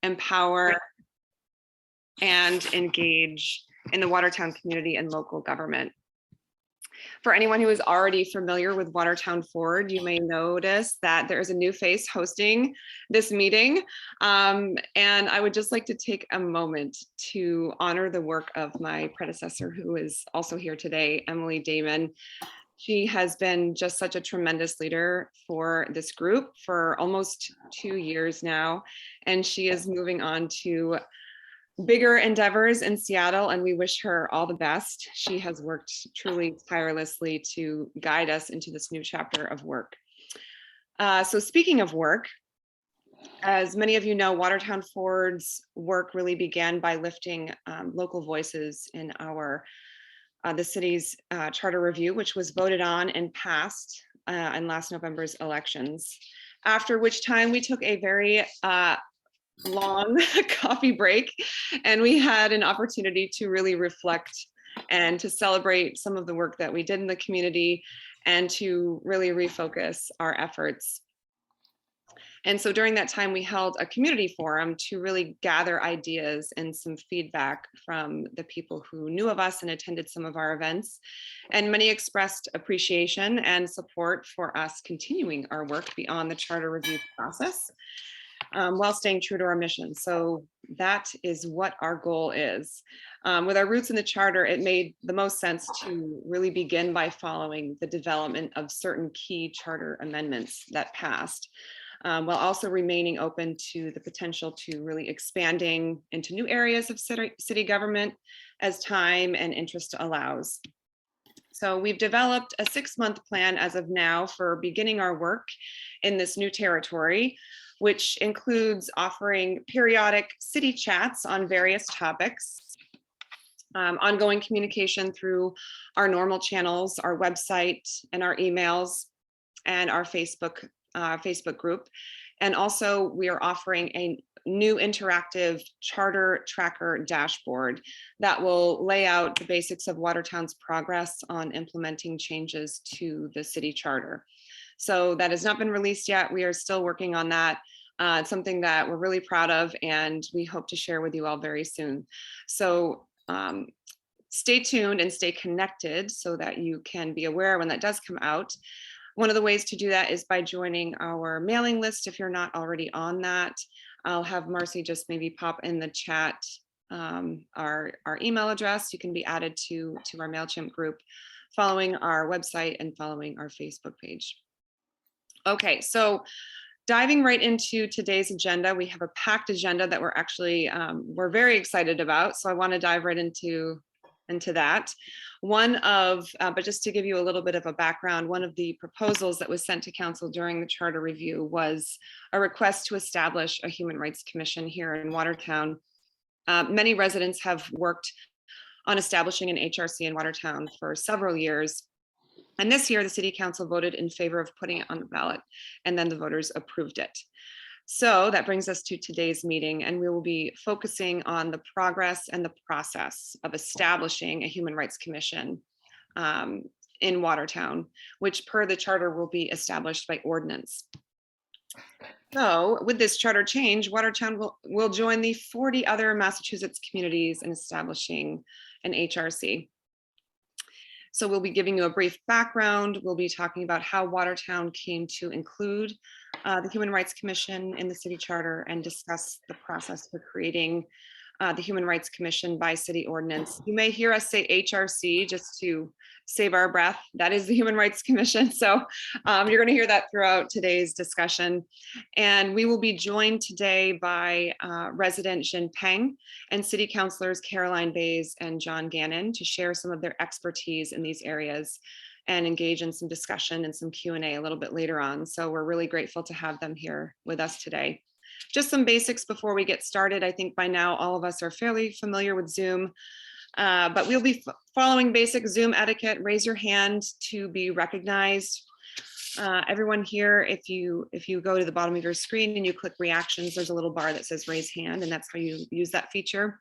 empower, and engage in the Watertown community and local government. For anyone who is already familiar with Watertown Forward, you may notice that there is a new face hosting this meeting. And I would just like to take a moment to honor the work of my predecessor, who is also here today, Emily Damon. She has been just such a tremendous leader for this group for almost 2 years now, and she is moving on to bigger endeavors in Seattle, and we wish her all the best. She has worked truly tirelessly to guide us into this new chapter of work. So speaking of work, as many of you know, Watertown Forward's work really began by lifting local voices in the city's charter review, which was voted on and passed in last November's elections. After which time we took a very long coffee break, and we had an opportunity to really reflect and to celebrate some of the work that we did in the community and to really refocus our efforts. And so during that time, we held a community forum to really gather ideas and some feedback from the people who knew of us and attended some of our events. And many expressed appreciation and support for us continuing our work beyond the charter review process, while staying true to our mission. So that is what our goal is. With our roots in the charter, it made the most sense to really begin by following the development of certain key charter amendments that passed, while also remaining open to the potential to really expanding into new areas of city government as time and interest allows. So we've developed a 6-month plan as of now for beginning our work in this new territory, which includes offering periodic city chats on various topics, ongoing communication through our normal channels, our website and our emails, and our Facebook group. And also we are offering a new interactive charter tracker dashboard that will lay out the basics of Watertown's progress on implementing changes to the city charter. So that has not been released yet. We are still working on that. It's something that we're really proud of, and we hope to share with you all very soon. So stay tuned and stay connected so that you can be aware when that does come out. One of the ways to do that is by joining our mailing list if you're not already on that. I'll have Marcy just maybe pop in the chat our email address. You can be added to our MailChimp group following our website and following our Facebook page. Okay, so diving right into today's agenda, we have a packed agenda that we're very excited about. So I want to dive right into that. But just to give you a little bit of a background, one of the proposals that was sent to council during the charter review was a request to establish a human rights commission here in Watertown. Many residents have worked on establishing an HRC in Watertown for several years. And this year, the city council voted in favor of putting it on the ballot, and then the voters approved it. So that brings us to today's meeting, and we will be focusing on the progress and the process of establishing a human rights commission in Watertown, which per the charter will be established by ordinance. So with this charter change, Watertown will join the 40 other Massachusetts communities in establishing an HRC. So we'll be giving you a brief background. We'll be talking about how Watertown came to include the Human Rights Commission in the city charter and discuss the process for creating the Human Rights Commission by city ordinance. You may hear us say HRC just to save our breath. That is the Human Rights Commission. So you're going to hear that throughout today's discussion. And we will be joined today by resident Xin Peng and city councilors Caroline Bays and John Gannon to share some of their expertise in these areas and engage in some discussion and some Q&A a little bit later on. So we're really grateful to have them here with us today. Just some basics before we get started. I think by now all of us are fairly familiar with Zoom, but we'll be following basic Zoom etiquette. Raise your hand to be recognized. Everyone here, if you go to the bottom of your screen and you click reactions, there's a little bar that says raise hand, and that's how you use that feature.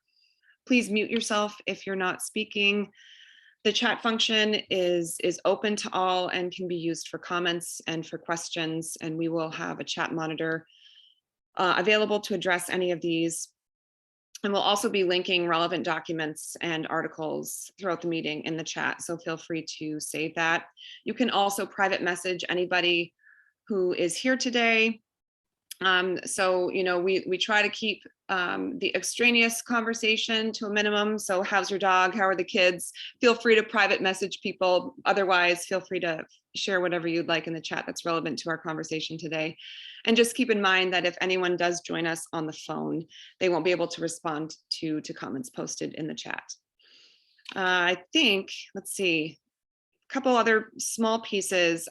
Please mute yourself if you're not speaking. The chat function is open to all and can be used for comments and for questions, and we will have a chat monitor available to address any of these. And we'll also be linking relevant documents and articles throughout the meeting in the chat, so feel free to save that. You can also private message anybody who is here today. So, you know, we try to keep the extraneous conversation to a minimum. So how's your dog? How are the kids? Feel free to private message people. Otherwise, feel free to share whatever you'd like in the chat that's relevant to our conversation today. And just keep in mind that if anyone does join us on the phone, they won't be able to respond to comments posted in the chat. I think, let's see, a couple other small pieces.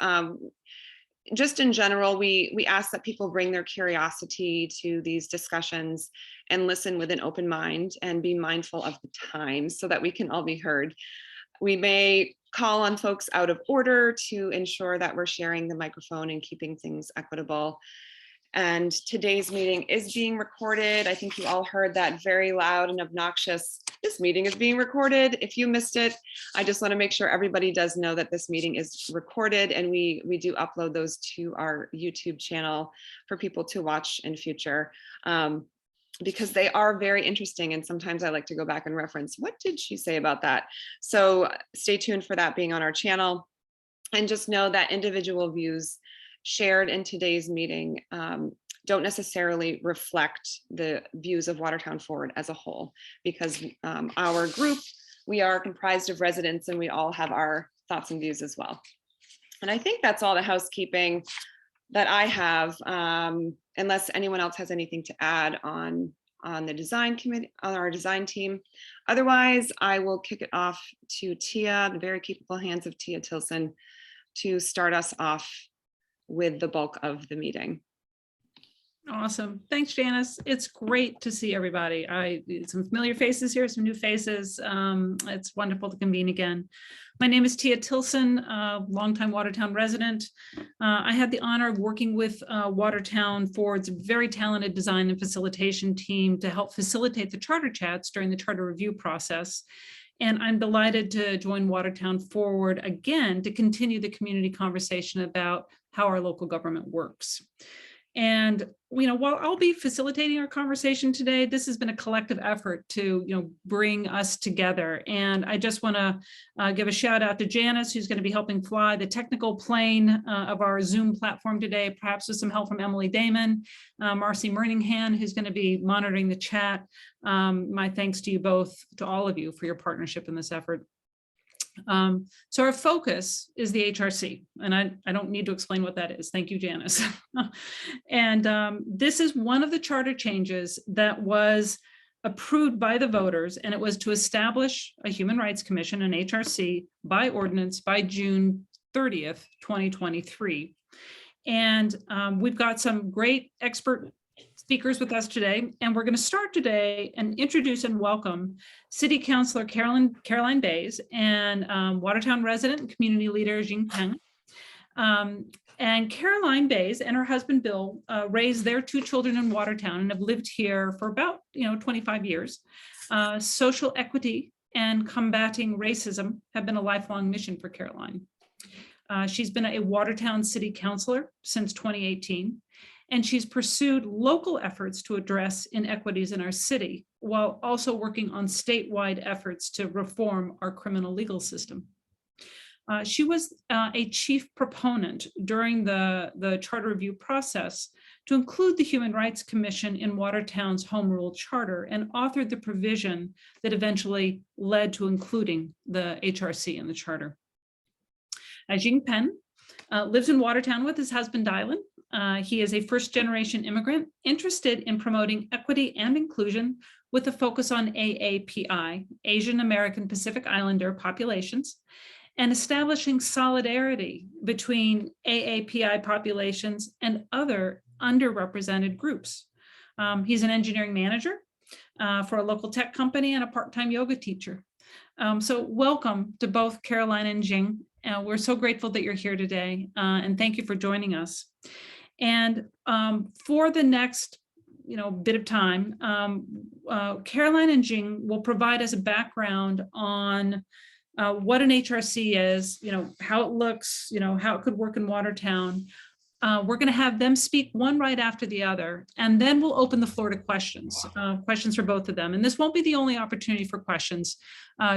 Just in general, we ask that people bring their curiosity to these discussions and listen with an open mind and be mindful of the time so that we can all be heard. We may call on folks out of order to ensure that we're sharing the microphone and keeping things equitable. And today's meeting is being recorded. I think you all heard that very loud and obnoxious, "This meeting is being recorded." If you missed it, I just want to make sure everybody does know that this meeting is recorded, and we do upload those to our YouTube channel for people to watch in future, because they are very interesting. And sometimes I like to go back and reference, what did she say about that? So stay tuned for that being on our channel. And just know that individual views shared in today's meeting don't necessarily reflect the views of Watertown Forward as a whole, because our group, we are comprised of residents and we all have our thoughts and views as well. And I think that's all the housekeeping that I have, unless anyone else has anything to add on the design committee, on our design team. Otherwise, I will kick it off to Tia, the very capable hands of Tia Tilson, to start us off with the bulk of the meeting. Awesome. Thanks, Janice. It's great to see everybody. Some familiar faces here, some new faces. It's wonderful to convene again. My name is Tia Tilson, a longtime Watertown resident. I had the honor of working with Watertown Forward's very talented design and facilitation team to help facilitate the charter chats during the charter review process. And I'm delighted to join Watertown Forward again to continue the community conversation about how our local government works. And, you know, while I'll be facilitating our conversation today, this has been a collective effort to, you know, bring us together. And I just want to give a shout out to Janice, who's going to be helping fly the technical plane of our Zoom platform today, perhaps with some help from Emily Damon, Marcy Merningham, who's going to be monitoring the chat. My thanks to you both, to all of you, for your partnership in this effort. So our focus is the HRC, and I don't need to explain what that is. Thank you, Janice. And this is one of the charter changes that was approved by the voters, and it was to establish a Human Rights Commission, an HRC, by ordinance by June 30th, 2023. And we've got some great expert speakers with us today, and we're going to start today and introduce and welcome City Councilor Caroline Bays and Watertown resident and community leader Xin Peng. And Caroline Bays and her husband Bill raised their 2 children in Watertown and have lived here for about 25 years. Social equity and combating racism have been a lifelong mission for Caroline. She's been a Watertown City Councilor since 2018. And she's pursued local efforts to address inequities in our city, while also working on statewide efforts to reform our criminal legal system. She was a chief proponent during the charter review process to include the Human Rights Commission in Watertown's Home Rule Charter, and authored the provision that eventually led to including the HRC in the charter. Xin Peng lives in Watertown with his husband Dylan. He is a first-generation immigrant interested in promoting equity and inclusion with a focus on AAPI, Asian American Pacific Islander populations, and establishing solidarity between AAPI populations and other underrepresented groups. He's an engineering manager for a local tech company and a part-time yoga teacher. So welcome to both Caroline and Xin. We're so grateful that you're here today, and thank you for joining us. And for the next, bit of time, Caroline and Xin will provide us a background on what an HRC is, how it looks, how it could work in Watertown. We're going to have them speak one right after the other, and then we'll open the floor to questions, questions for both of them. And this won't be the only opportunity for questions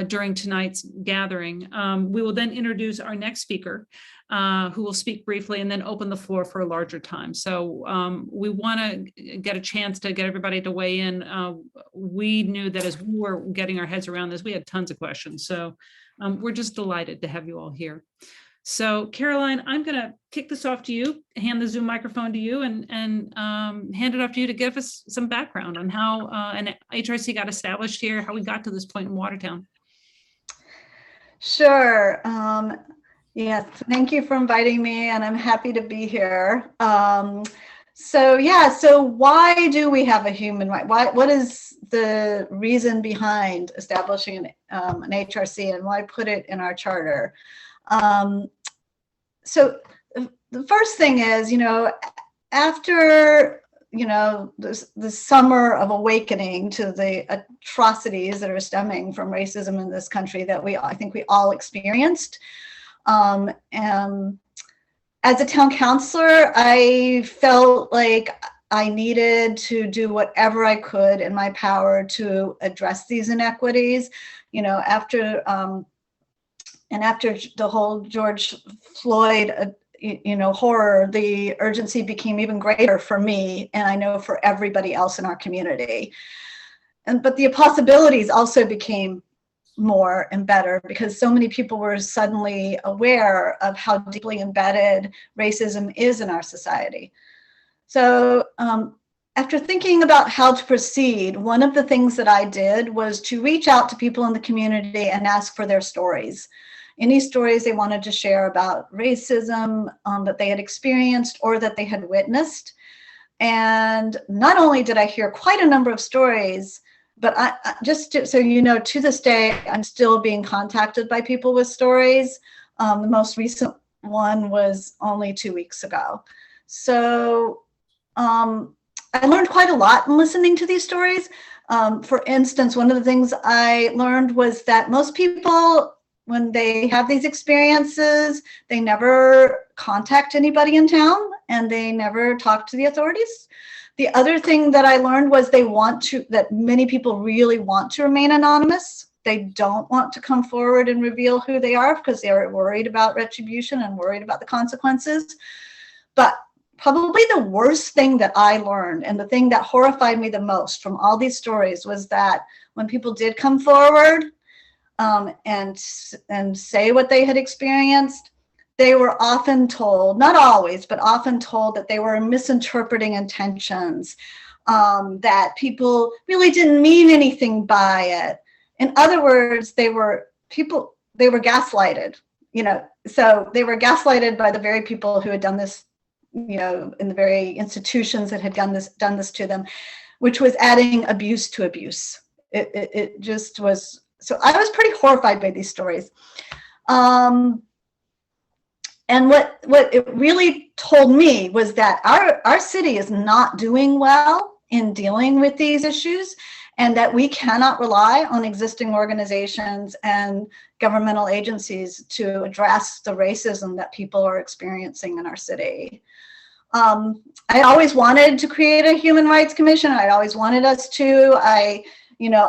during tonight's gathering. We will then introduce our next speaker, who will speak briefly, and then open the floor for a larger time. So we want to get a chance to get everybody to weigh in. We knew that as we were getting our heads around this, we had tons of questions. So we're just delighted to have you all here. So Caroline, I'm going to kick this off to you, hand the Zoom microphone to you, and hand it off to you to give us some background on how an HRC got established here, how we got to this point in Watertown. Sure. Yes, thank you for inviting me, and I'm happy to be here. So why do we have a human right? What is the reason behind establishing an HRC, and why put it in our charter? So the first thing is, after, the summer of awakening to the atrocities that are stemming from racism in this country that I think we all experienced. And as a town councilor, I felt like I needed to do whatever I could in my power to address these inequities. After the whole George Floyd, horror, the urgency became even greater for me, and I know for everybody else in our community. But the possibilities also became more and better because so many people were suddenly aware of how deeply embedded racism is in our society. So after thinking about how to proceed, one of the things that I did was to reach out to people in the community and ask for their stories. Any stories they wanted to share about racism that they had experienced or that they had witnessed. And not only did I hear quite a number of stories, but so to this day, I'm still being contacted by people with stories. The most recent one was only 2 weeks ago. So I learned quite a lot in listening to these stories. For instance, one of the things I learned was that most people, when they have these experiences, they never contact anybody in town and they never talk to the authorities. The other thing that I learned was that many people really want to remain anonymous. They don't want to come forward and reveal who they are because they're worried about retribution and worried about the consequences. But probably the worst thing that I learned, and the thing that horrified me the most from all these stories, was that when people did come forward and say what they had experienced, they were often told, not always, but often told that they were misinterpreting intentions, that people really didn't mean anything by it. In other words, they were gaslighted, so they were gaslighted by the very people who had done this, in the very institutions that had done this to them, which was adding abuse to abuse. It just was. So I was pretty horrified by these stories. And what it really told me was that our city is not doing well in dealing with these issues, and that we cannot rely on existing organizations and governmental agencies to address the racism that people are experiencing in our city. I always wanted to create a Human Rights Commission. I always wanted us to. I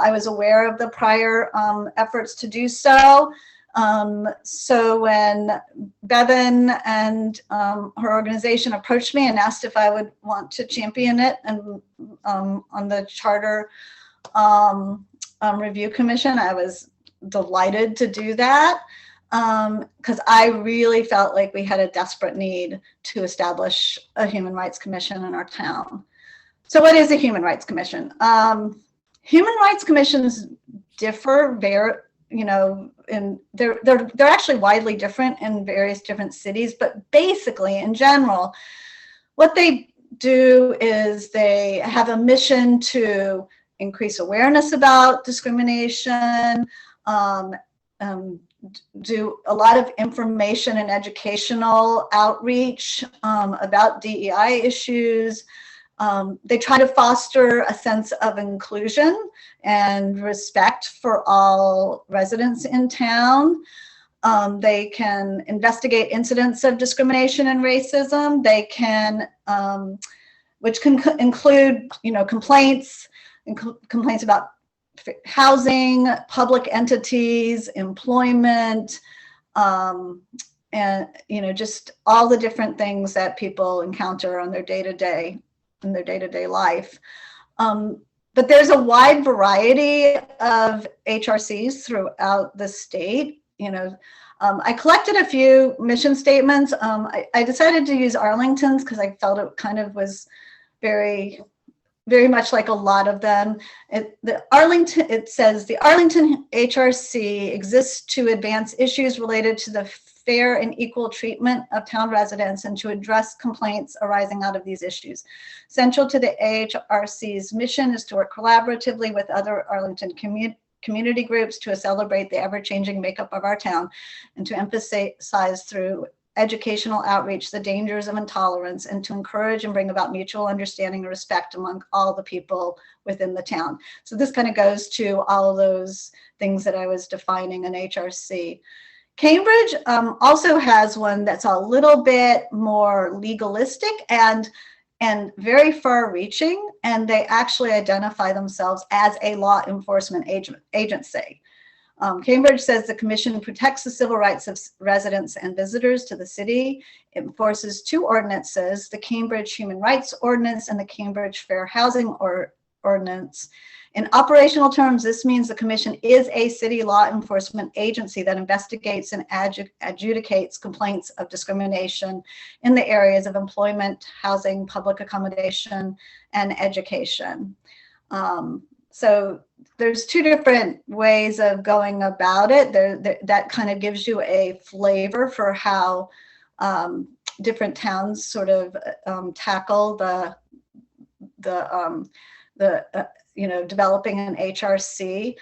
was aware of the prior efforts to do so. So when Bevan and her organization approached me and asked if I would want to champion it and on the Charter Review Commission, I was delighted to do that because I really felt like we had a desperate need to establish a Human Rights Commission in our town. So what is a Human Rights Commission? Human Rights Commissions differ and they're actually widely different in various different cities, but basically in general, what they do is they have a mission to increase awareness about discrimination, do a lot of information and educational outreach about DEI issues. They try to foster a sense of inclusion and respect for all residents in town. They can investigate incidents of discrimination and racism. They can, which can include, complaints about housing, public entities, employment, and just all the different things that people encounter on their day-to-day life. But there's a wide variety of HRCs throughout the state. I collected a few mission statements. I decided to use Arlington's because I felt it kind of was very, very much like a lot of them. It says the Arlington HRC exists to advance issues related to the fair and equal treatment of town residents and to address complaints arising out of these issues. Central to the HRC's mission is to work collaboratively with other Arlington community groups to celebrate the ever-changing makeup of our town and to emphasize through educational outreach the dangers of intolerance and to encourage and bring about mutual understanding and respect among all the people within the town. So this kind of goes to all of those things that I was defining in HRC. Cambridge also has one that's a little bit more legalistic and very far-reaching, and they actually identify themselves as a law enforcement agency. Cambridge says the commission protects the civil rights of residents and visitors to the city. It enforces two ordinances, the Cambridge Human Rights Ordinance and the Cambridge Fair Housing Ordinance. In operational terms, this means the commission is a city law enforcement agency that investigates and adjudicates complaints of discrimination in the areas of employment, housing, public accommodation, and education. So there's two different ways of going about it. That kind of gives you a flavor for how different towns sort of tackle developing an HRC.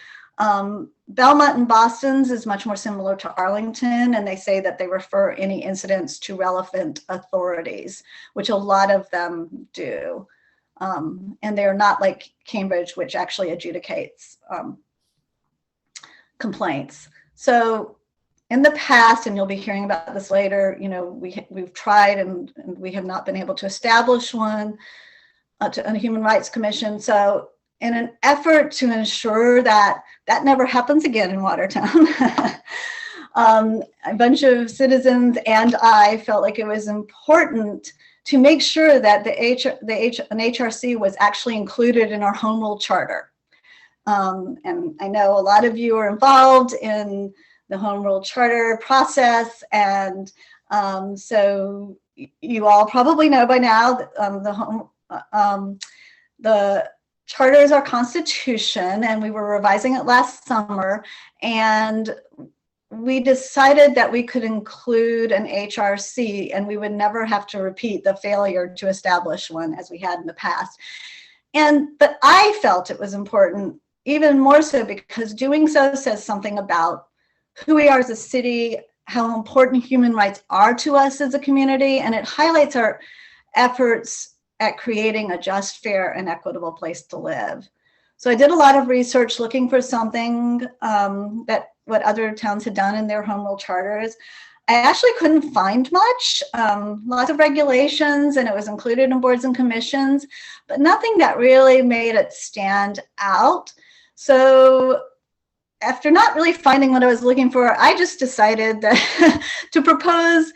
Belmont and Boston's is much more similar to Arlington, and they say that they refer any incidents to relevant authorities, which a lot of them do. And they're not like Cambridge, which actually adjudicates complaints. So in the past, and you'll be hearing about this later, we've tried and we have not been able to establish one to a Human Rights Commission. So in an effort to ensure that that never happens again in Watertown, a bunch of citizens and I felt like it was important to make sure that an HRC was actually included in our home rule charter. And I know a lot of you are involved in the home rule charter process, and so you all probably know by now that the charter is our constitution, and we were revising it last summer, and we decided that we could include an HRC and we would never have to repeat the failure to establish one as we had in the past. But I felt it was important, even more so because doing so says something about who we are as a city, how important human rights are to us as a community, and it highlights our efforts at creating a just, fair, and equitable place to live. So I did a lot of research looking for something what other towns had done in their home rule charters. I actually couldn't find much, lots of regulations, and it was included in boards and commissions, but nothing that really made it stand out. So after not really finding what I was looking for, I just decided that to propose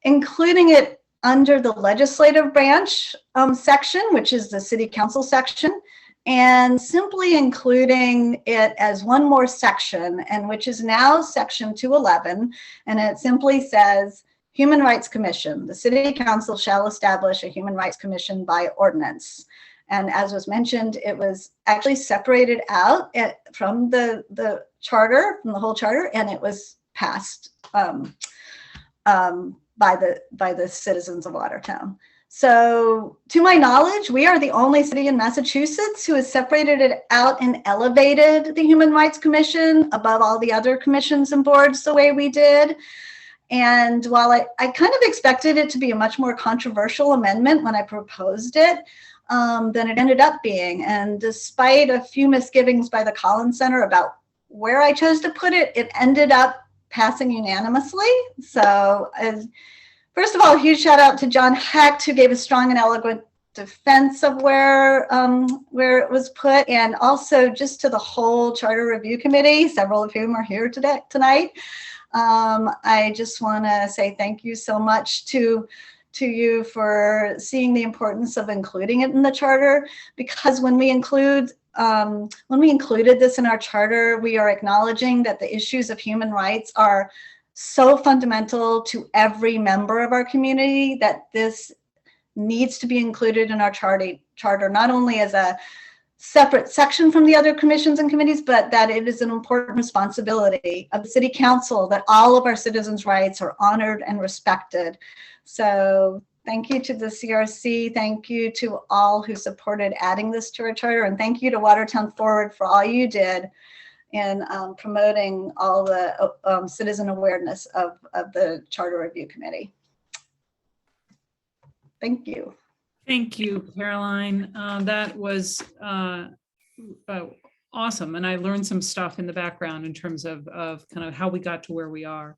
including it under the legislative branch section, which is the city council section, and simply including it as one more section, and which is now section 211, and it simply says, Human Rights Commission. The City Council shall establish a Human Rights Commission by ordinance. And as was mentioned, it was actually separated out from the charter, from the whole charter, and it was passed by the citizens of Watertown. So to my knowledge, we are the only city in Massachusetts who has separated it out and elevated the Human Rights Commission above all the other commissions and boards the way we did. And while I kind of expected it to be a much more controversial amendment when I proposed it than it ended up being. And despite a few misgivings by the Collins Center about where I chose to put it, it ended up passing unanimously. So first of all, a huge shout out to John Hecht, who gave a strong and eloquent defense of where it was put, and also just to the whole Charter Review Committee, several of whom are here tonight. I just want to say thank you so much to you for seeing the importance of including it in the charter, because when we included this in our charter, we are acknowledging that the issues of human rights are so fundamental to every member of our community that this needs to be included in our charter, not only as a separate section from the other commissions and committees, but that it is an important responsibility of the City Council that all of our citizens' rights are honored and respected. So thank you to the CRC. Thank you to all who supported adding this to our charter. And thank you to Watertown Forward for all you did in promoting all the citizen awareness of the Charter Review Committee. Thank you. Thank you, Caroline. That was awesome. And I learned some stuff in the background in terms of kind of how we got to where we are.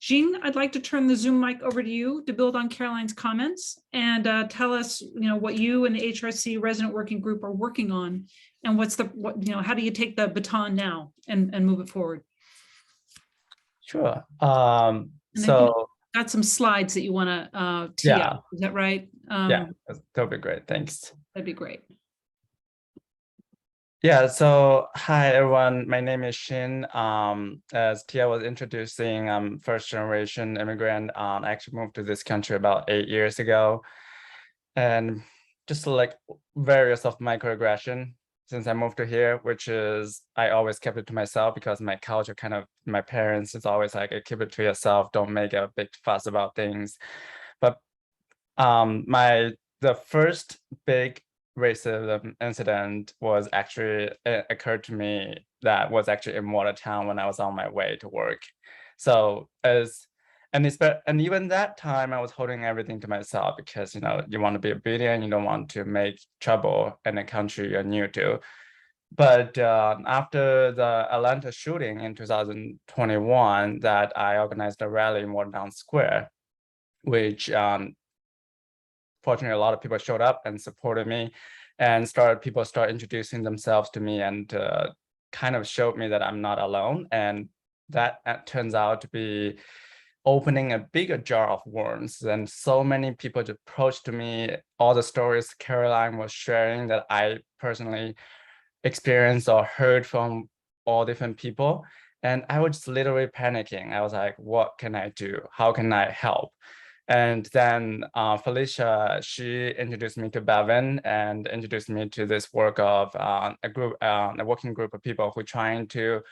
Jean, I'd like to turn the Zoom mic over to you to build on Caroline's comments and tell us, what you and the HRC resident working group are working on, and how do you take the baton now and move it forward? Sure. So got some slides that you want to tee up. Is that right? Yeah, that'll be great. Thanks. That'd be great. Yeah, so hi everyone, my name is Xin. As Tia was introducing, I'm first generation immigrant. I actually moved to this country about 8 years ago. And just like various of microaggression since I moved to here, which is I always kept it to myself because my culture my parents is always like, keep it to yourself, don't make a big fuss about things. But the first big racism incident was actually occurred to me that was actually in Watertown when I was on my way to work. So and even that time I was holding everything to myself because you want to be obedient, you don't want to make trouble in a country you're new to. But after the Atlanta shooting in 2021, that I organized a rally in Watertown Square, which fortunately, a lot of people showed up and supported me, and people started introducing themselves to me and kind of showed me that I'm not alone. And that turns out to be opening a bigger jar of worms. And so many people just approached to me, all the stories Caroline was sharing that I personally experienced or heard from all different people. And I was just literally panicking. I was like, what can I do? How can I help? And then Felicia, she introduced me to Bevan and introduced me to this work of a working group of people who are trying to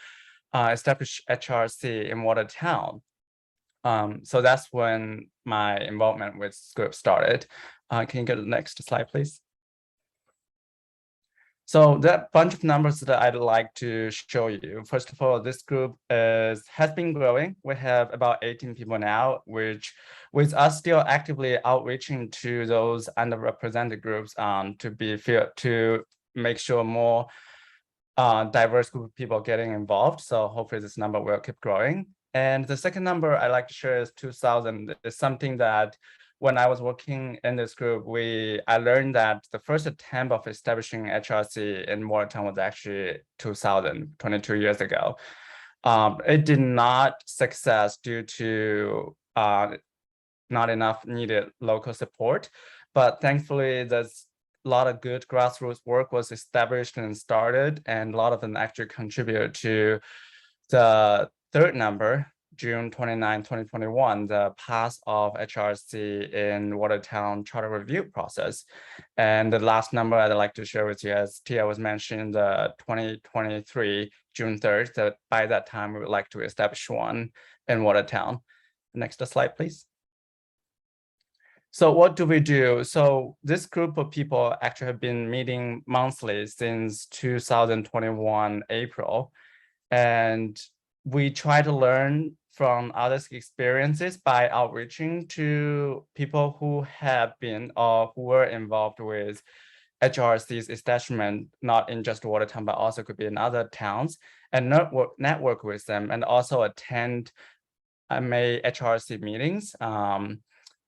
establish HRC in Watertown. So that's when my involvement with this group started. Can you go to the next slide, please? So that bunch of numbers that I'd like to show you. First of all, this group has been growing. We have about 18 people now, which with us still actively outreaching to those underrepresented groups to make sure more diverse group of people getting involved. So hopefully this number will keep growing. And the second number I like to share is 2000. It's something that when I was working in this group, I learned that the first attempt of establishing HRC in Watertown was actually 2000, 22 years ago. It did not success due to not enough needed local support, but thankfully there's a lot of good grassroots work was established and started, and a lot of them actually contributed to the third number, June 29, 2021, the pass of HRC in Watertown charter review process. And the last number I'd like to share with you, as Tia was mentioning, the 2023, June 3rd, that by that time we would like to establish one in Watertown. Next slide, please. So what do we do? So this group of people actually have been meeting monthly since 2021, April. And we try to learn from others' experiences by outreaching to people who have been or who were involved with HRCs establishment, not in just Watertown, but also could be in other towns, and network with them, and also attend MA HRC meetings.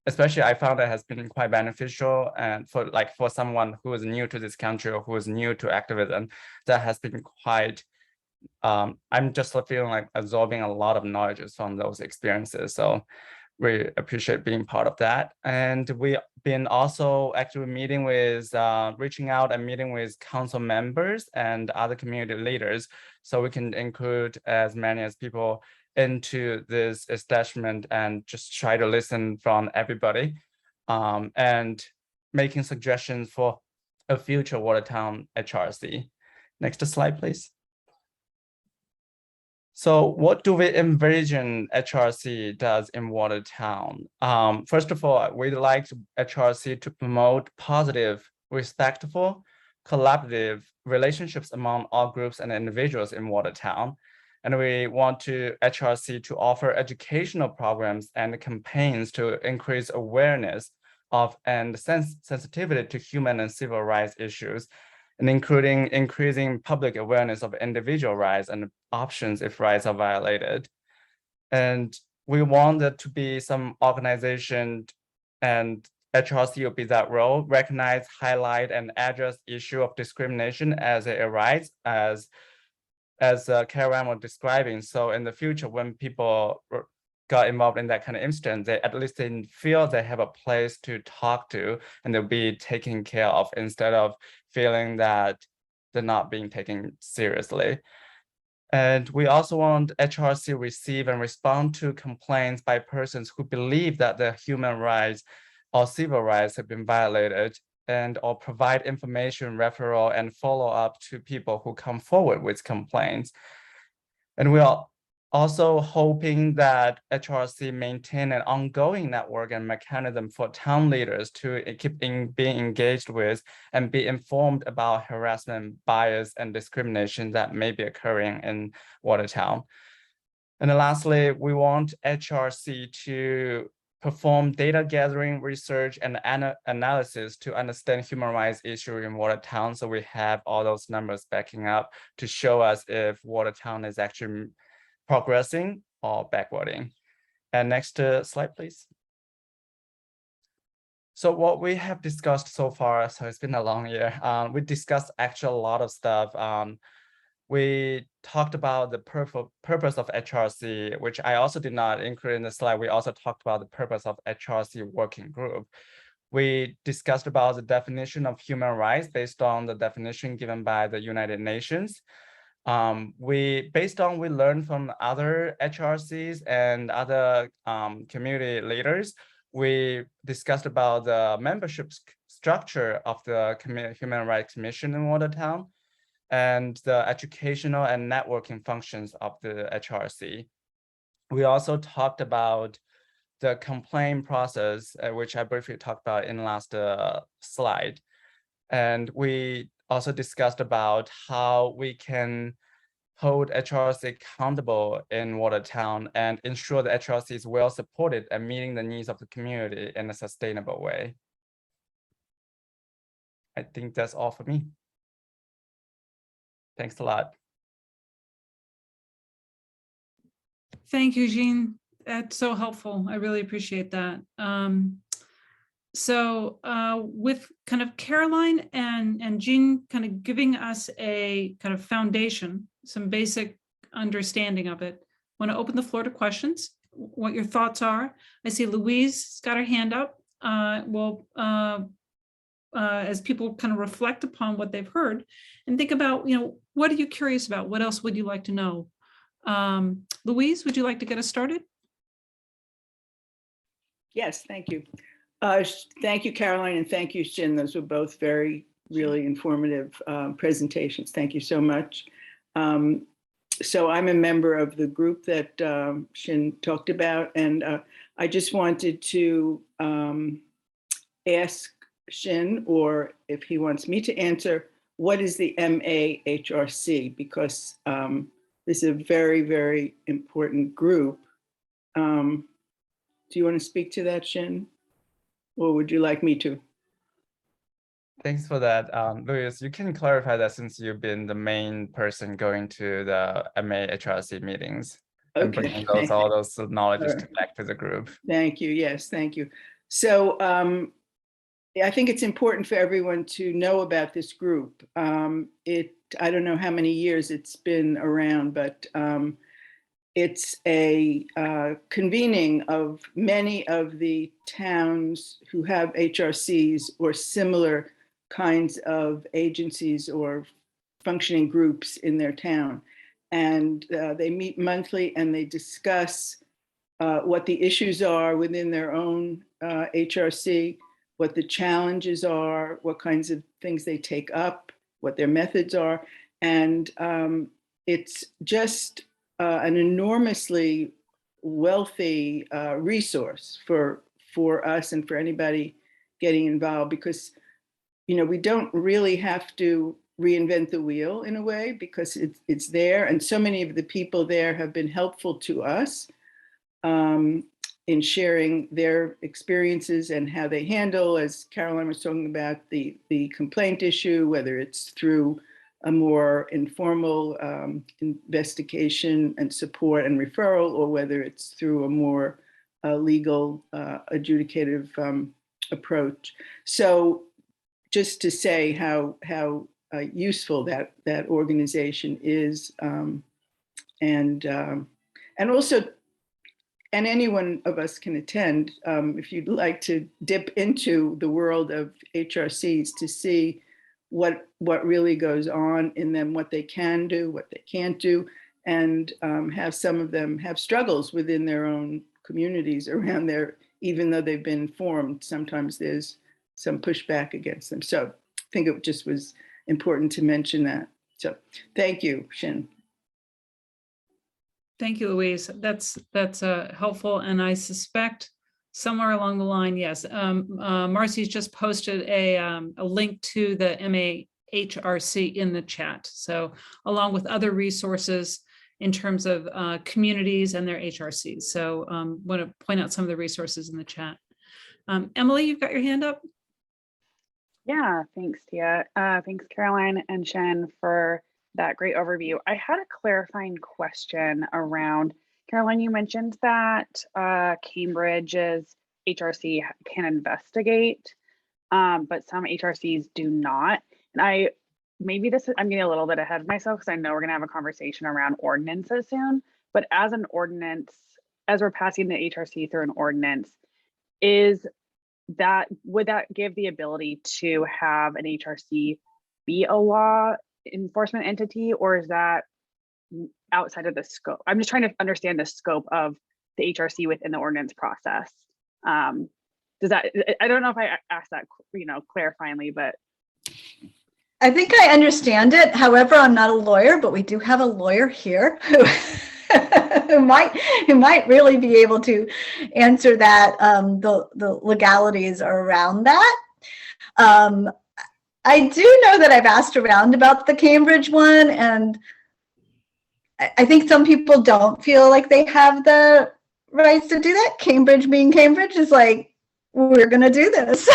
Especially I found that has been quite beneficial, and for someone who is new to this country or who is new to activism, that has been quite, I'm just feeling like absorbing a lot of knowledge from those experiences. So we appreciate being part of that. And we've been also actually meeting with, reaching out and meeting with council members and other community leaders, so we can include as many as people into this establishment and just try to listen from everybody, and making suggestions for a future Watertown HRC. Next slide, please. So what do we envision HRC does in Watertown? First of all, we'd like HRC to promote positive, respectful, collaborative relationships among all groups and individuals in Watertown. And we want HRC to offer educational programs and campaigns to increase awareness of and sensitivity to human and civil rights issues, and including increasing public awareness of individual rights and options if rights are violated. And we want there to be some organization, and HRC will be that role, recognize, highlight, and address issue of discrimination as it arises, as Karen was describing. So in the future, when people got involved in that kind of instance, they at least they feel they have a place to talk to and they'll be taken care of, instead of feeling that they're not being taken seriously. And we also want HRC receive and respond to complaints by persons who believe that their human rights or civil rights have been violated, and or provide information, referral, and follow-up to people who come forward with complaints. And we are also hoping that HRC maintain an ongoing network and mechanism for town leaders to keep being engaged with and be informed about harassment, bias, and discrimination that may be occurring in Watertown. And then lastly, we want HRC to perform data gathering, research, and analysis to understand human rights issues in Watertown. So we have all those numbers backing up to show us if Watertown is actually progressing or backwarding. And next slide, please. So what we have discussed so far, so it's been a long year, we discussed actually a lot of stuff. We talked about the purpose of HRC, which I also did not include in the slide. We also talked about the purpose of HRC working group. We discussed about the definition of human rights based on the definition given by the United Nations. We learned from other HRCs and other community leaders. We discussed about the membership structure of the Human Rights Commission in Watertown, and the educational and networking functions of the HRC. We also talked about the complaint process, which I briefly talked about in the last slide. And we also discussed about how we can hold HRC accountable in Watertown and ensure the HRC is well supported and meeting the needs of the community in a sustainable way. I think that's all for me. Thanks a lot. Thank you, Jean. That's so helpful. I really appreciate that. With kind of Caroline and Jean kind of giving us a kind of foundation, some basic understanding of it, I want to open the floor to questions, what your thoughts are. I see Louise got her hand up. As people kind of reflect upon what they've heard and think about, what are you curious about? What else would you like to know? Louise, would you like to get us started? Yes, thank you. Thank you, Caroline, and thank you, Xin. Those were both really informative presentations. Thank you so much. So I'm a member of the group that Xin talked about, and I just wanted to ask Xin, or if he wants me to answer, what is the MAHRC? Because this is a very important group. Do you want to speak to that, Xin? Or would you like me to? Thanks for that. Louis, you can clarify that since you've been the main person going to the MA HRC meetings and Okay. bringing all those knowledges Alright. back to the group. Thank you. Yes, thank you. So I think it's important for everyone to know about this group. I don't know how many years it's been around, but it's a convening of many of the towns who have HRCs or similar kinds of agencies or functioning groups in their town. And they meet monthly and they discuss what the issues are within their own HRC, what the challenges are, what kinds of things they take up, what their methods are. And it's just an enormously wealthy resource for us and for anybody getting involved, because we don't really have to reinvent the wheel in a way, because it's there, and so many of the people there have been helpful to us in sharing their experiences and how they handle, as Caroline was talking about, the complaint issue, whether it's through a more informal investigation and support and referral, or whether it's through a more legal adjudicative approach. So just to say how useful that organization is, and also, and any one of us can attend if you'd like to dip into the world of HRCs to see what really goes on in them, what they can do, what they can't do, and have some of them have struggles within their own communities around there, even though they've been formed. Sometimes there's some pushback against them. So I think it just was important to mention that. So thank you, Xin. Thank you, Louise. That's helpful. And I suspect somewhere along the line, yes, Marcy's just posted a link to the MAHRC in the chat. So along with other resources in terms of communities and their HRCs. So want to point out some of the resources in the chat. Emily, you've got your hand up. Yeah, thanks, Tia. Thanks, Caroline and Shen, for that great overview. I had a clarifying question around, Caroline, you mentioned that Cambridge's HRC can investigate, but some HRCs do not. And I'm getting a little bit ahead of myself because I know we're gonna have a conversation around ordinances soon, but as an ordinance, as we're passing the HRC through an ordinance, would that give the ability to have an HRC be a law enforcement entity, or is that outside of the scope? I'm just trying to understand the scope of the HRC within the ordinance process. I don't know if I asked that, clarifyingly, but. I think I understand it. However, I'm not a lawyer, but we do have a lawyer here who who might really be able to answer that, the legalities around that. I do know that I've asked around about the Cambridge one, and I think some people don't feel like they have the rights to do that. Cambridge being Cambridge is like, we're going to do this.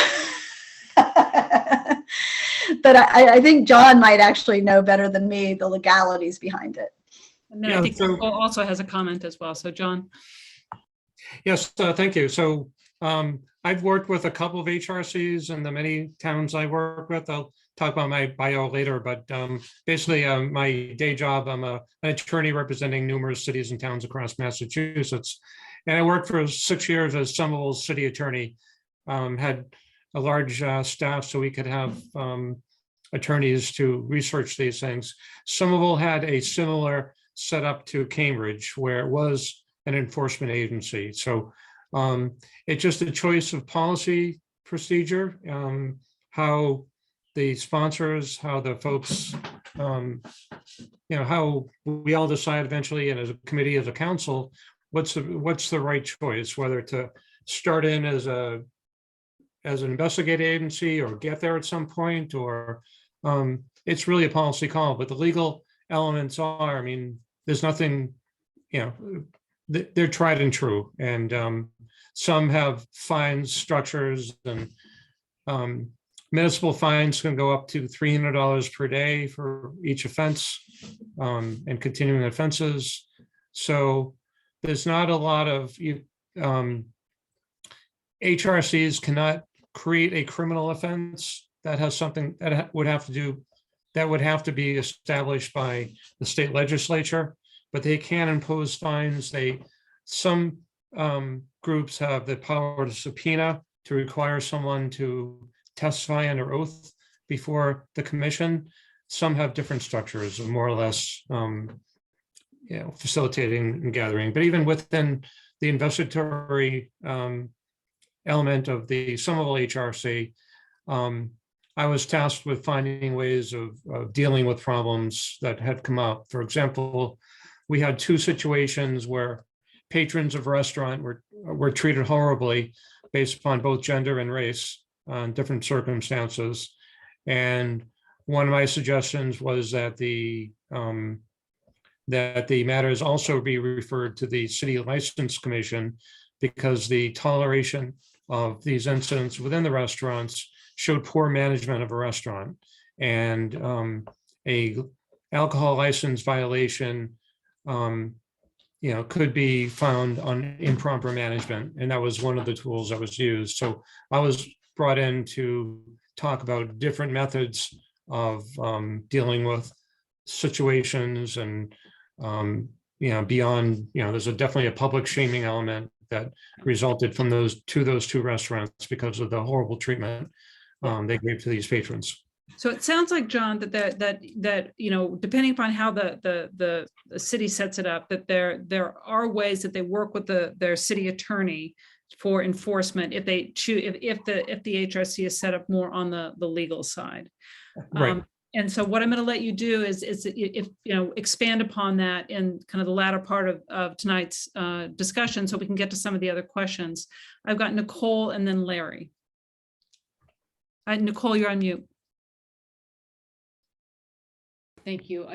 But I think John might actually know better than me the legalities behind it. And then I think Nicole also has a comment as well. So John. Yes, thank you. So I've worked with a couple of HRCs in the many towns I work with. I'll talk about my bio later, but basically my day job, I'm an attorney representing numerous cities and towns across Massachusetts. And I worked for 6 years as Somerville's city attorney, had a large staff so we could have attorneys to research these things. Somerville had a similar setup to Cambridge, where it was an enforcement agency. So it's just a choice of policy procedure, how the sponsors, how the folks, how we all decide eventually, and as a committee, as a council, what's the right choice, whether to start in as an investigative agency or get there at some point, or it's really a policy call. But the legal elements are, there's nothing, they're tried and true, and some have fine structures and Municipal fines can go up to $300 per day for each offense, and continuing offenses. So there's not a lot of HRCs cannot create a criminal offense that has something that would have to be established by the state legislature, but they can impose fines. Some groups have the power to subpoena to require someone to testify under oath before the commission. Some have different structures of more or less facilitating and gathering, but even within the investigatory element of the Somerville HRC, I was tasked with finding ways of dealing with problems that had come up. For example, we had 2 situations where patrons of a restaurant were treated horribly based upon both gender and race on different circumstances. And one of my suggestions was that the matters also be referred to the City License Commission, because the toleration of these incidents within the restaurants showed poor management of a restaurant, and a alcohol license violation could be found on improper management, and that was one of the tools that was used. So I was brought in to talk about different methods of dealing with situations, and beyond, there's definitely a public shaming element that resulted from those two restaurants because of the horrible treatment they gave to these patrons. So it sounds like, John, that depending upon how the city sets it up, that there are ways that they work with their city attorney for enforcement if they choose, if the HRC is set up more on the legal side. Right. And so what I'm going to let you do is expand upon that in kind of the latter part of tonight's discussion, so we can get to some of the other questions. I've got Nicole and then Larry. Nicole, you're on mute. Thank you.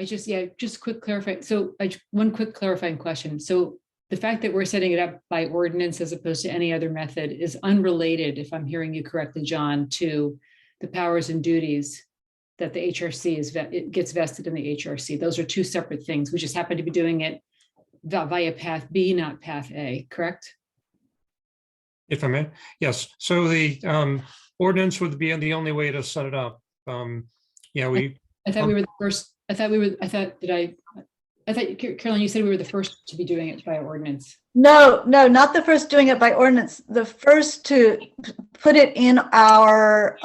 Just quick clarifying. So one quick clarifying question. So the fact that we're setting it up by ordinance as opposed to any other method is unrelated, if I'm hearing you correctly, John, to the powers and duties that the HRC it gets vested in the HRC. Those are 2 separate things. We just happen to be doing it via path B, not path A, correct? If I may, yes. So the ordinance would be the only way to set it up. I thought we were the first. I thought Carolyn, you said we were the first to be doing it by ordinance. No, not the first doing it by ordinance. The first to put it in our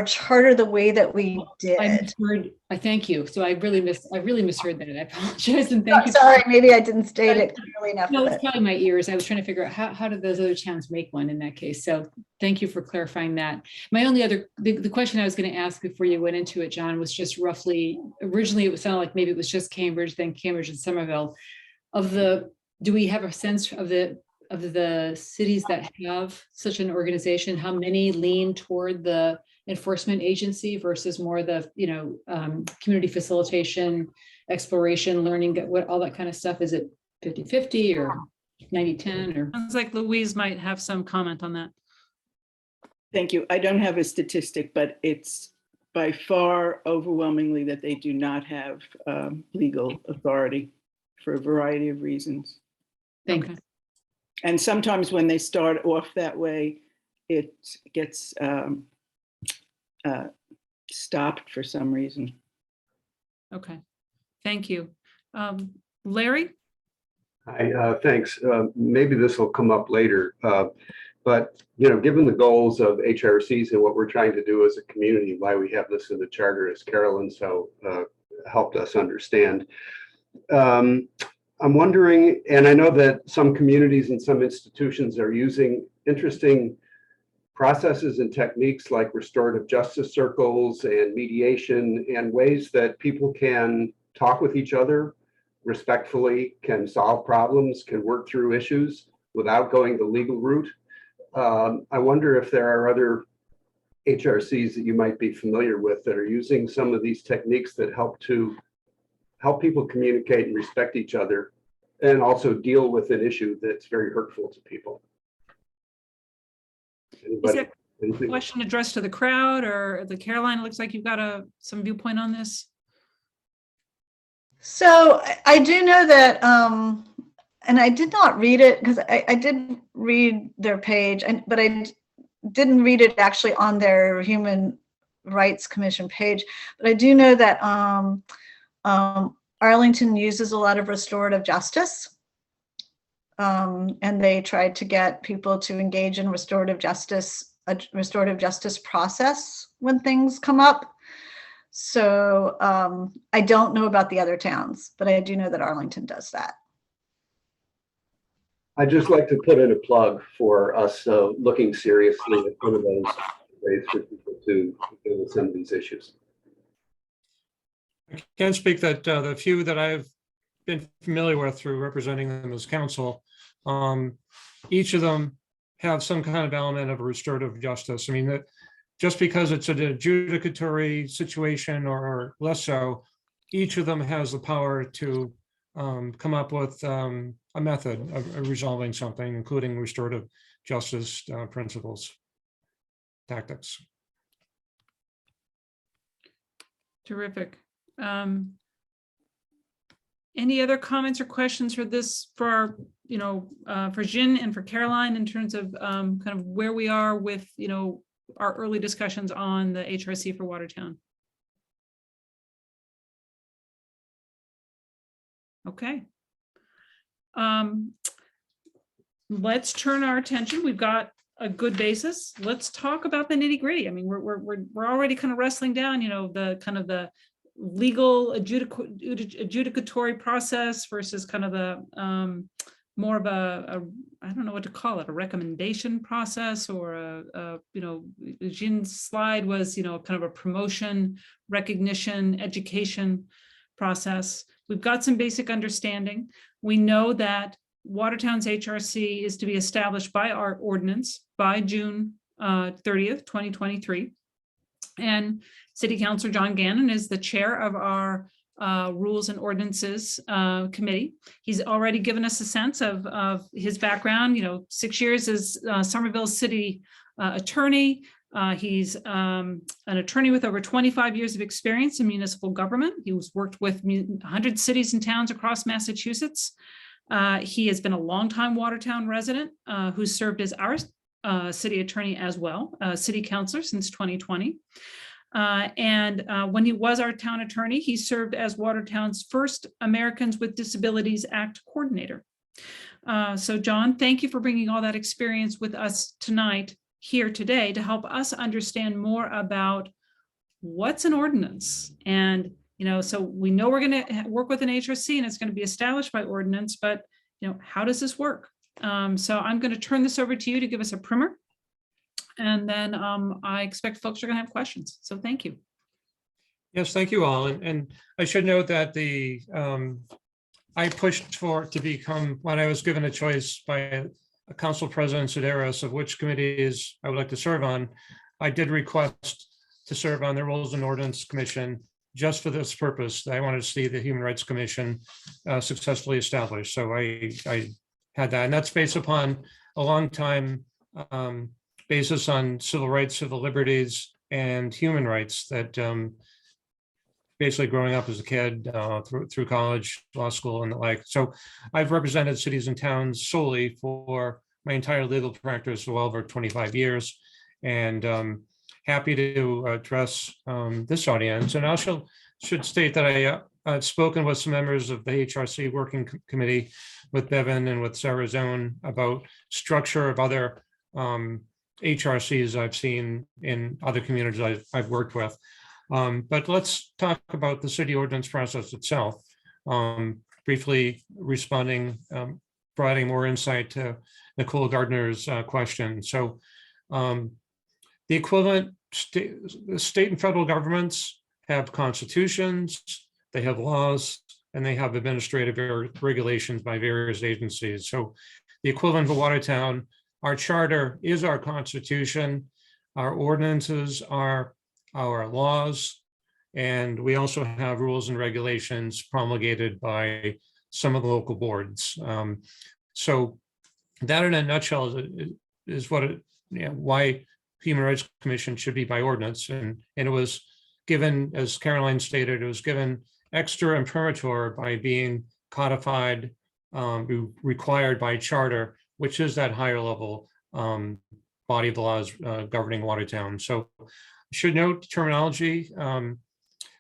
charter the way that we did. I misheard. I thank you. So I really misheard that. I apologize and thank you. Sorry, maybe I didn't state it clearly enough. No, it's probably my ears. I was trying to figure out how did those other towns make one in that case. So thank you for clarifying that. My only other, the question I was going to ask before you went into it, John, was just roughly, originally it sounded like maybe it was just Cambridge, then Cambridge and Somerville. Do we have a sense of the cities that have such an organization? How many lean toward the enforcement agency versus more the community facilitation, exploration, learning, what all that kind of stuff? Is it 50-50 or 90-10 or? Sounds like Louise might have some comment on that. Thank you. I don't have a statistic, but it's by far overwhelmingly that they do not have legal authority for a variety of reasons. Thank you. And sometimes when they start off that way, it gets stopped for some reason. Okay, thank you. Larry? Hi, thanks. Maybe this will come up later, but given the goals of HRCs and what we're trying to do as a community, why we have this in the charter, as Carolyn so helped us understand. I'm wondering, and I know that some communities and some institutions are using interesting processes and techniques like restorative justice circles and mediation, and ways that people can talk with each other respectfully, can solve problems, can work through issues without going the legal route. I wonder if there are other HRCs that you might be familiar with that are using some of these techniques that help people communicate and respect each other, and also deal with an issue that's very hurtful to people. Anything? Question addressed to the crowd or the Caroline, it looks like you've got some viewpoint on this. So I do know that, and I did not read it because I did read their page, but I didn't read it actually on their Human Rights Commission page. But I do know that Arlington uses a lot of restorative justice. And they tried to get people to engage in restorative justice process when things come up. So I don't know about the other towns, but I do know that Arlington does that. I'd just like to put in a plug for us looking seriously at one of those ways for people to deal with some of these issues. I can speak that the few that I've been familiar with through representing them as council, each of them have some kind of element of restorative justice. I mean, that just because it's an adjudicatory situation or less so, each of them has the power to come up with a method of resolving something, including restorative justice principles, tactics. Terrific. Any other comments or questions for this, for our, for Xin and for Caroline in terms of kind of where we are with, our early discussions on the HRC for Watertown? Okay. Let's turn our attention. We've got a good basis. Let's talk about the nitty gritty. I mean, we're already kind of wrestling down, the kind of the legal adjudicatory process versus kind of the more of a I don't know what to call it, a recommendation process, or Jin's slide was, kind of a promotion, recognition, education process. We've got some basic understanding. We know that Watertown's HRC is to be established by our ordinance by June 30th, 2023. And City Councilor John Gannon is the chair of our Rules and Ordinances Committee. He's already given us a sense of his background, 6 years as Somerville City Attorney. He's an attorney with over 25 years of experience in municipal government. He was worked with 100 cities and towns across Massachusetts. He has been a longtime Watertown resident who's served as our city attorney as well, city councilor since 2020. And when he was our town attorney, he served as Watertown's first Americans with Disabilities Act coordinator. So John, thank you for bringing all that experience with us tonight here today to help us understand more about what's an ordinance. And, so we know we're going to work with an HRC and it's going to be established by ordinance, but, how does this work? So I'm going to turn this over to you to give us a primer. And then I expect folks are going to have questions. So thank you. Yes, thank you all. And I should note that I pushed to become, when I was given a choice by a council president Sedaris of which committees I would like to serve on, I did request to serve on the Rules and Ordinance Commission just for this purpose. I wanted to see the Human Rights Commission successfully established. So I had that, and that's based upon a long time basis on civil rights, civil liberties, and human rights that basically growing up as a kid through college, law school, and the like. So I've represented cities and towns solely for my entire legal practice, well over 25 years, and happy to address this audience. And I also should state that I've spoken with some members of the HRC working committee with Bevan and with Sarah Zone about structure of other HRCs I've seen in other communities I've worked with. But let's talk about the city ordinance process itself. Briefly responding, providing more insight to Nicole Gardner's question. So the equivalent state and federal governments have constitutions, they have laws, and they have administrative regulations by various agencies. So the equivalent of Watertown, our charter is our constitution, our ordinances are our laws, and we also have rules and regulations promulgated by some of the local boards. So that in a nutshell is what why Human Rights Commission should be by ordinance, and it was given, as Caroline stated, it was given extra imprimatur by being codified, required by charter, which is that higher level body of the laws governing Watertown. So should note terminology.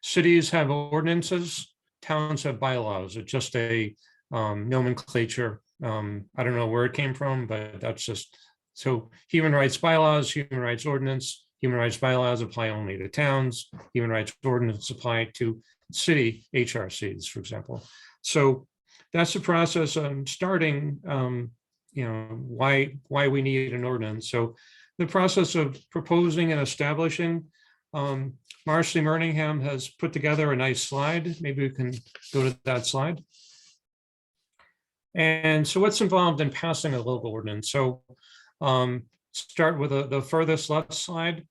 Cities have ordinances, towns have bylaws. It's just a nomenclature. I don't know where it came from, but that's just, so human rights bylaws, human rights ordinance, human rights bylaws apply only to towns, human rights ordinance apply to city HRCs, for example. So that's the process on starting, why we need an ordinance. So the process of proposing and establishing, Marcy Merningham has put together a nice slide. Maybe we can go to that slide. And so what's involved in passing a local ordinance? So start with the furthest left slide.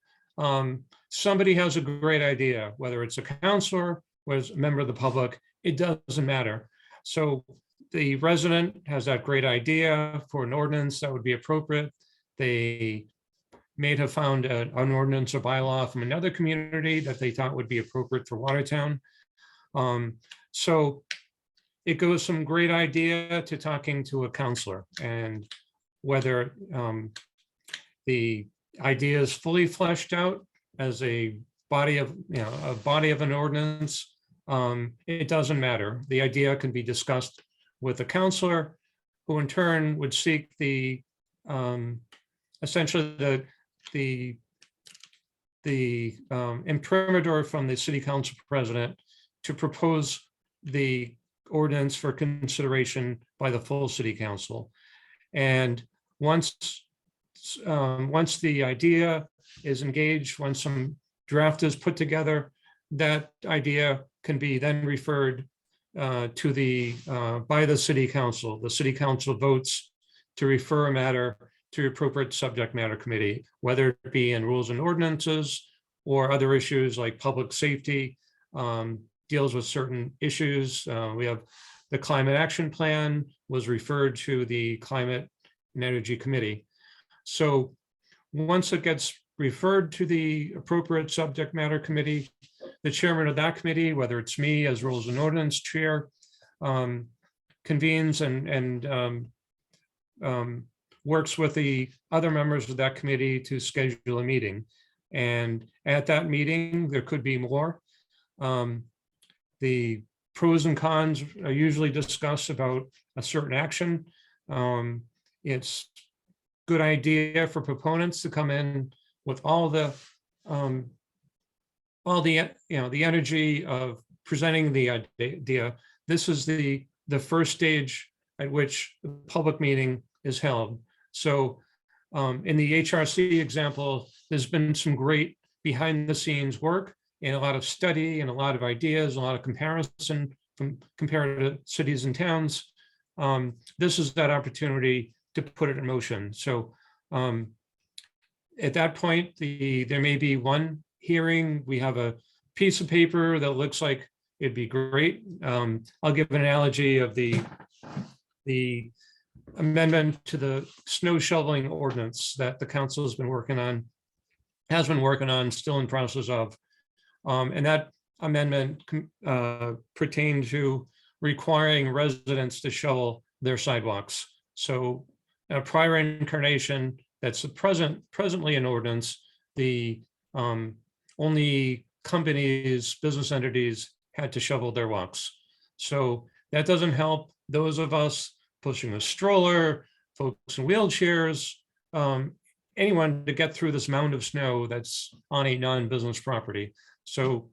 Somebody has a great idea, whether it's a counselor, whether it's a member of the public, it doesn't matter. So the resident has that great idea for an ordinance that would be appropriate. They may have found an ordinance or bylaw from another community that they thought would be appropriate for Watertown. So it goes from great idea to talking to a counselor, and whether the idea is fully fleshed out as a body of, an ordinance, it doesn't matter. The idea can be discussed with a counselor, who in turn would seek the essentially the imprimatur from the city council president to propose the ordinance for consideration by the full city council. And once the idea is engaged, once some draft is put together, that idea can be then referred to by the city council. The city council votes to refer a matter to the appropriate subject matter committee, whether it be in rules and ordinances or other issues like public safety, deals with certain issues. We have the climate action plan was referred to the climate and energy committee. So once it gets referred to the appropriate subject matter committee, the chairman of that committee, whether it's me as rules and ordinance chair, convenes and works with the other members of that committee to schedule a meeting. And at that meeting, there could be more. The pros and cons are usually discussed about a certain action. It's good idea for proponents to come in with all the energy of presenting the idea. This is the first stage at which the public meeting is held. So in the HRC example, there's been some great behind the scenes work and a lot of study and a lot of ideas, a lot of comparison compared to cities and towns. This is that opportunity to put it in motion. So at that point, there may be one hearing. We have a piece of paper that looks like it'd be great. I'll give an analogy of the amendment to the snow shoveling ordinance that the council has been working on, still in process of. And that amendment pertained to requiring residents to shovel their sidewalks. So a prior incarnation that's presently an ordinance, the only companies, business entities had to shovel their walks. So that doesn't help those of us pushing a stroller, folks in wheelchairs, anyone to get through this mound of snow that's on a non-business property. So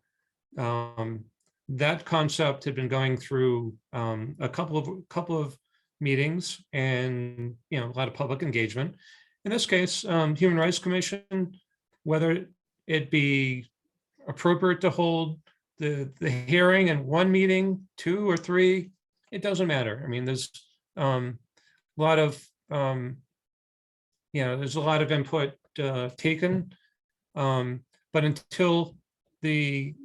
that concept had been going through a couple of meetings and a lot of public engagement. In this case, Human Rights Commission, whether it be appropriate to hold the hearing in one meeting, 2 or 3, it doesn't matter. I mean, there's a lot of there's a lot of input taken, but until the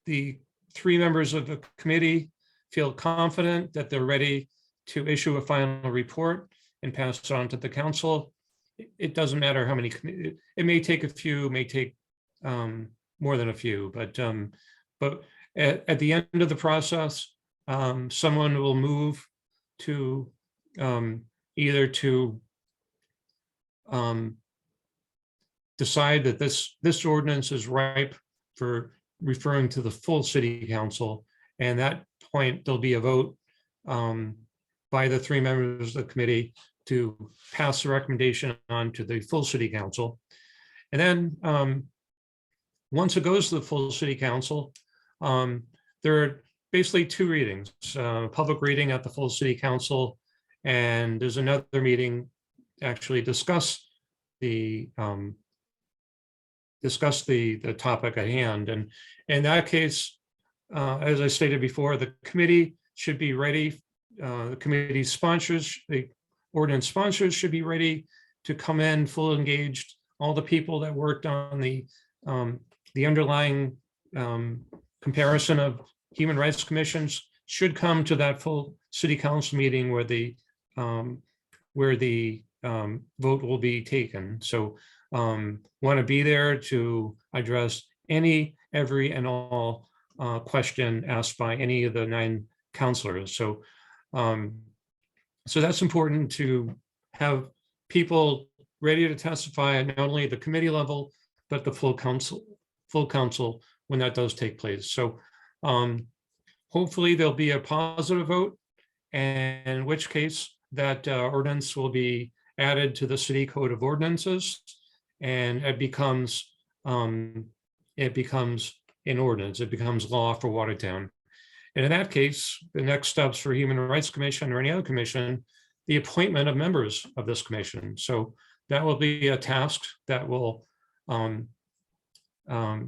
3 members of the committee feel confident that they're ready to issue a final report and pass it on to the council, it doesn't matter how many, it may take a few, may take more than a few, but at the end of the process, someone will move to either to decide that this ordinance is ripe for referring to the full city council. And at that point, there'll be a vote by the 3 members of the committee to pass the recommendation on to the full city council. And then once it goes to the full city council, there are basically 2 readings, public reading at the full city council, and there's another meeting to actually discuss the topic at hand. And in that case, as I stated before, the committee should be ready. The committee sponsors, the ordinance sponsors should be ready to come in full engaged. All the people that worked on the underlying comparison of human rights commissions should come to that full city council meeting where the vote will be taken. So want to be there to address any, every, and all question asked by any of the 9 counselors. So so that's important to have people ready to testify at not only the committee level, but the full council when that does take place. So hopefully there'll be a positive vote, and in which case that ordinance will be added to the city code of ordinances, and it becomes an ordinance. It becomes law for Watertown. And in that case, the next steps for Human Rights Commission or any other commission, the appointment of members of this commission. So that will be a task that will town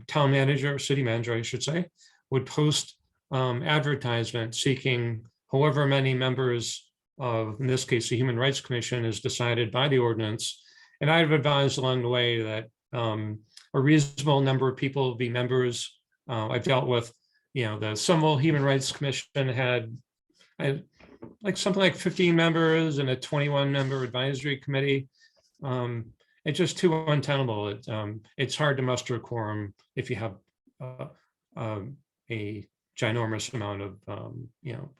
manager, city manager, I should say, would post advertisement seeking however many members of, in this case, the Human Rights Commission is decided by the ordinance. And I've advised along the way that a reasonable number of people will be members. I've dealt with, the Somerville Human Rights Commission had like something like 15 members and a 21-member advisory committee. It's just too untenable. It's hard to muster a quorum if you have a ginormous amount of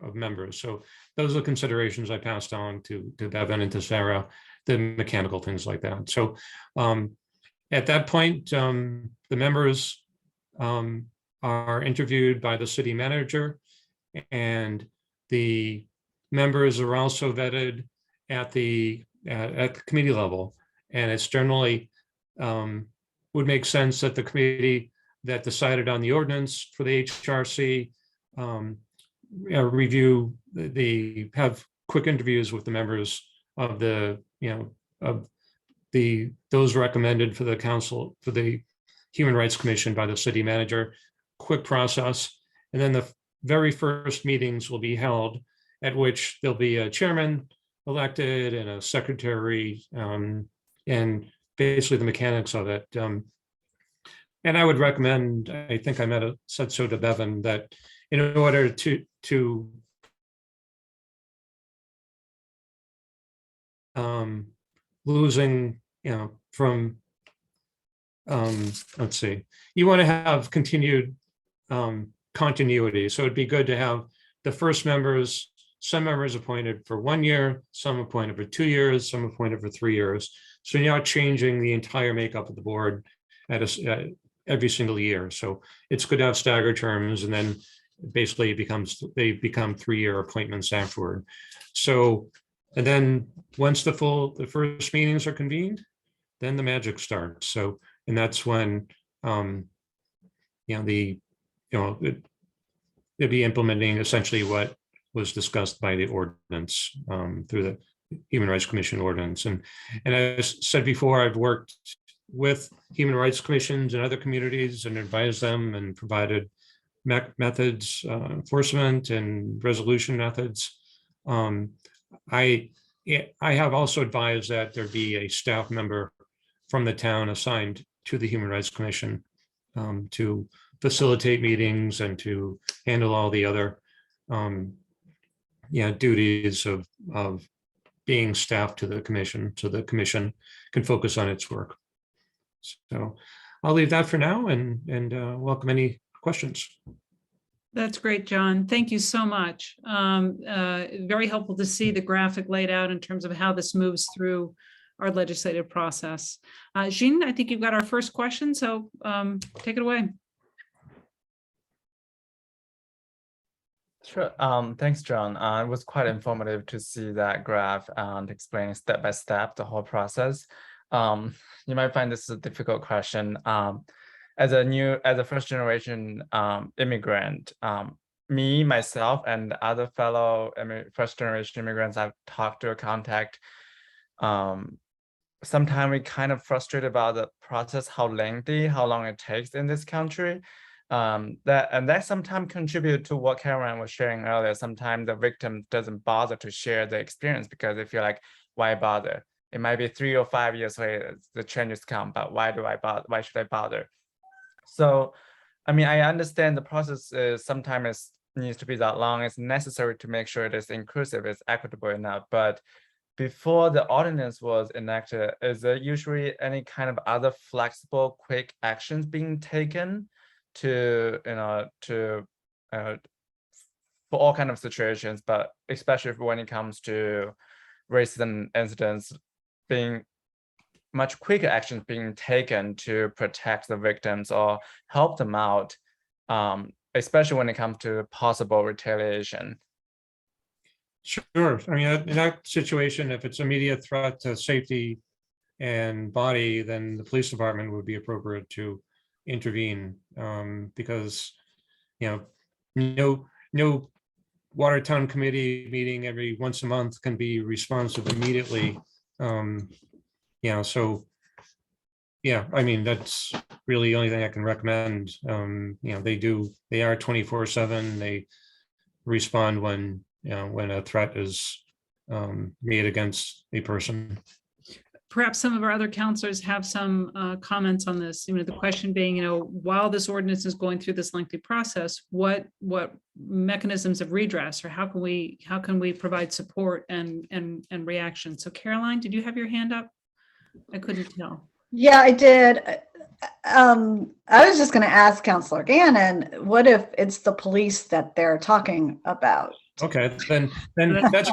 of members. So those are considerations I passed on to Bevan and to Sarah, the mechanical things like that. So at that point, the members are interviewed by the city manager, and the members are also vetted at the committee level. And it's generally would make sense that the committee that decided on the ordinance for the HRC review have quick interviews with the members of those recommended for the council, for the Human Rights Commission by the city manager. Quick process. And then the very first meetings will be held, at which there'll be a chairman elected and a secretary, and basically the mechanics of it. And I would recommend, I think I might have said so to Bevan, that in order to losing, from, let's see, you want to have continued continuity. So it'd be good to have the first members, some members appointed for 1 year, some appointed for 2 years, some appointed for 3 years. So you're not changing the entire makeup of the board at every single year. So it's good to have staggered terms, and then basically they become 3-year appointments afterward. So, and then once the first meetings are convened, then the magic starts. So, and that's when they'll be implementing essentially what was discussed by the ordinance through the Human Rights Commission ordinance. And as said before, I've worked with human rights commissions and other communities and advised them and provided methods, enforcement and resolution methods. I have also advised that there be a staff member from the town assigned to the Human Rights Commission to facilitate meetings and to handle all the other duties of being staff to the commission, so the commission can focus on its work. So I'll leave that for now and welcome any questions. That's great, John. Thank you so much. Very helpful to see the graphic laid out in terms of how this moves through our legislative process. Jean, I think you've got our first question, so take it away. Sure. Thanks, John. It was quite informative to see that graph and explain step by step the whole process. You might find this is a difficult question. As a first generation immigrant, me, myself, and other fellow first generation immigrants I've talked to or contact, sometimes we kind of frustrated about the process, how lengthy, how long it takes in this country. That sometimes contribute to what Caroline was sharing earlier. Sometimes the victim doesn't bother to share the experience because they feel like, why bother? It might be 3 or 5 years later, the changes come, but why do I bother? Why should I bother? So, I mean, I understand the process is sometimes needs to be that long. It's necessary to make sure it is inclusive, it's equitable enough. But before the ordinance was enacted, is there usually any kind of other flexible, quick actions being taken to, for all kind of situations, but especially when it comes to racism incidents, being much quicker actions being taken to protect the victims or help them out, especially when it comes to possible retaliation? Sure. I mean, in that situation, if it's immediate threat to safety and body, then the police department would be appropriate to intervene, because, no Watertown committee meeting every once a month can be responsive immediately. So yeah, I mean, that's really the only thing I can recommend. They are 24/7. They respond when a threat is made against a person. Perhaps some of our other counselors have some comments on this. The question being, while this ordinance is going through this lengthy process, what mechanisms of redress, or how can we provide support and reaction? So Caroline, did you have your hand up? I couldn't tell. Yeah, I did. I was just going to ask Councilor Gannon, what if it's the police that they're talking about? Okay, then that's,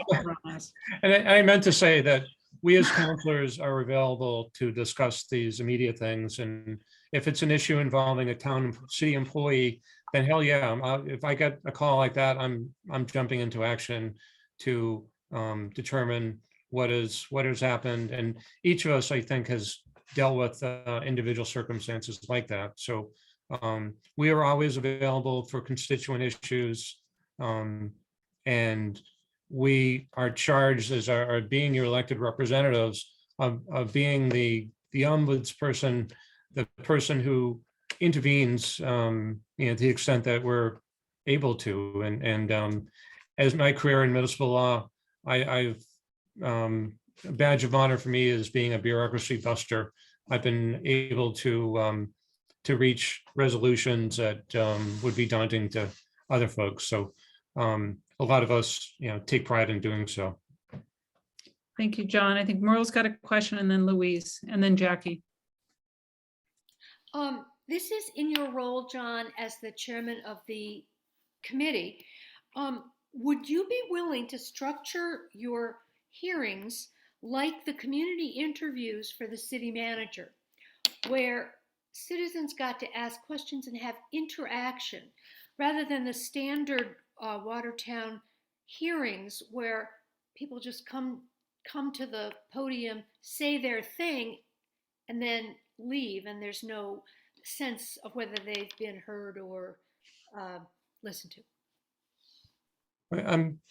and I meant to say that we as counselors are available to discuss these immediate things. And if it's an issue involving a town city employee, then hell yeah, if I get a call like that, I'm jumping into action to determine what has happened. And each of us, I think, has dealt with individual circumstances like that. So we are always available for constituent issues. And we are charged as our being your elected representatives of being the ombudsperson, the person who intervenes, to the extent that we're able to. And as my career in municipal law, I've a badge of honor for me is being a bureaucracy buster. I've been able to reach resolutions that would be daunting to other folks. So a lot of us, take pride in doing so. Thank you, John. I think Merle's got a question, and then Louise, and then Jackie. This is in your role, John, as the chairman of the committee. Would you be willing to structure your hearings like the community interviews for the city manager, where citizens got to ask questions and have interaction, rather than the standard Watertown hearings where people just come to the podium, say their thing, and then leave, and there's no sense of whether they've been heard or listened to?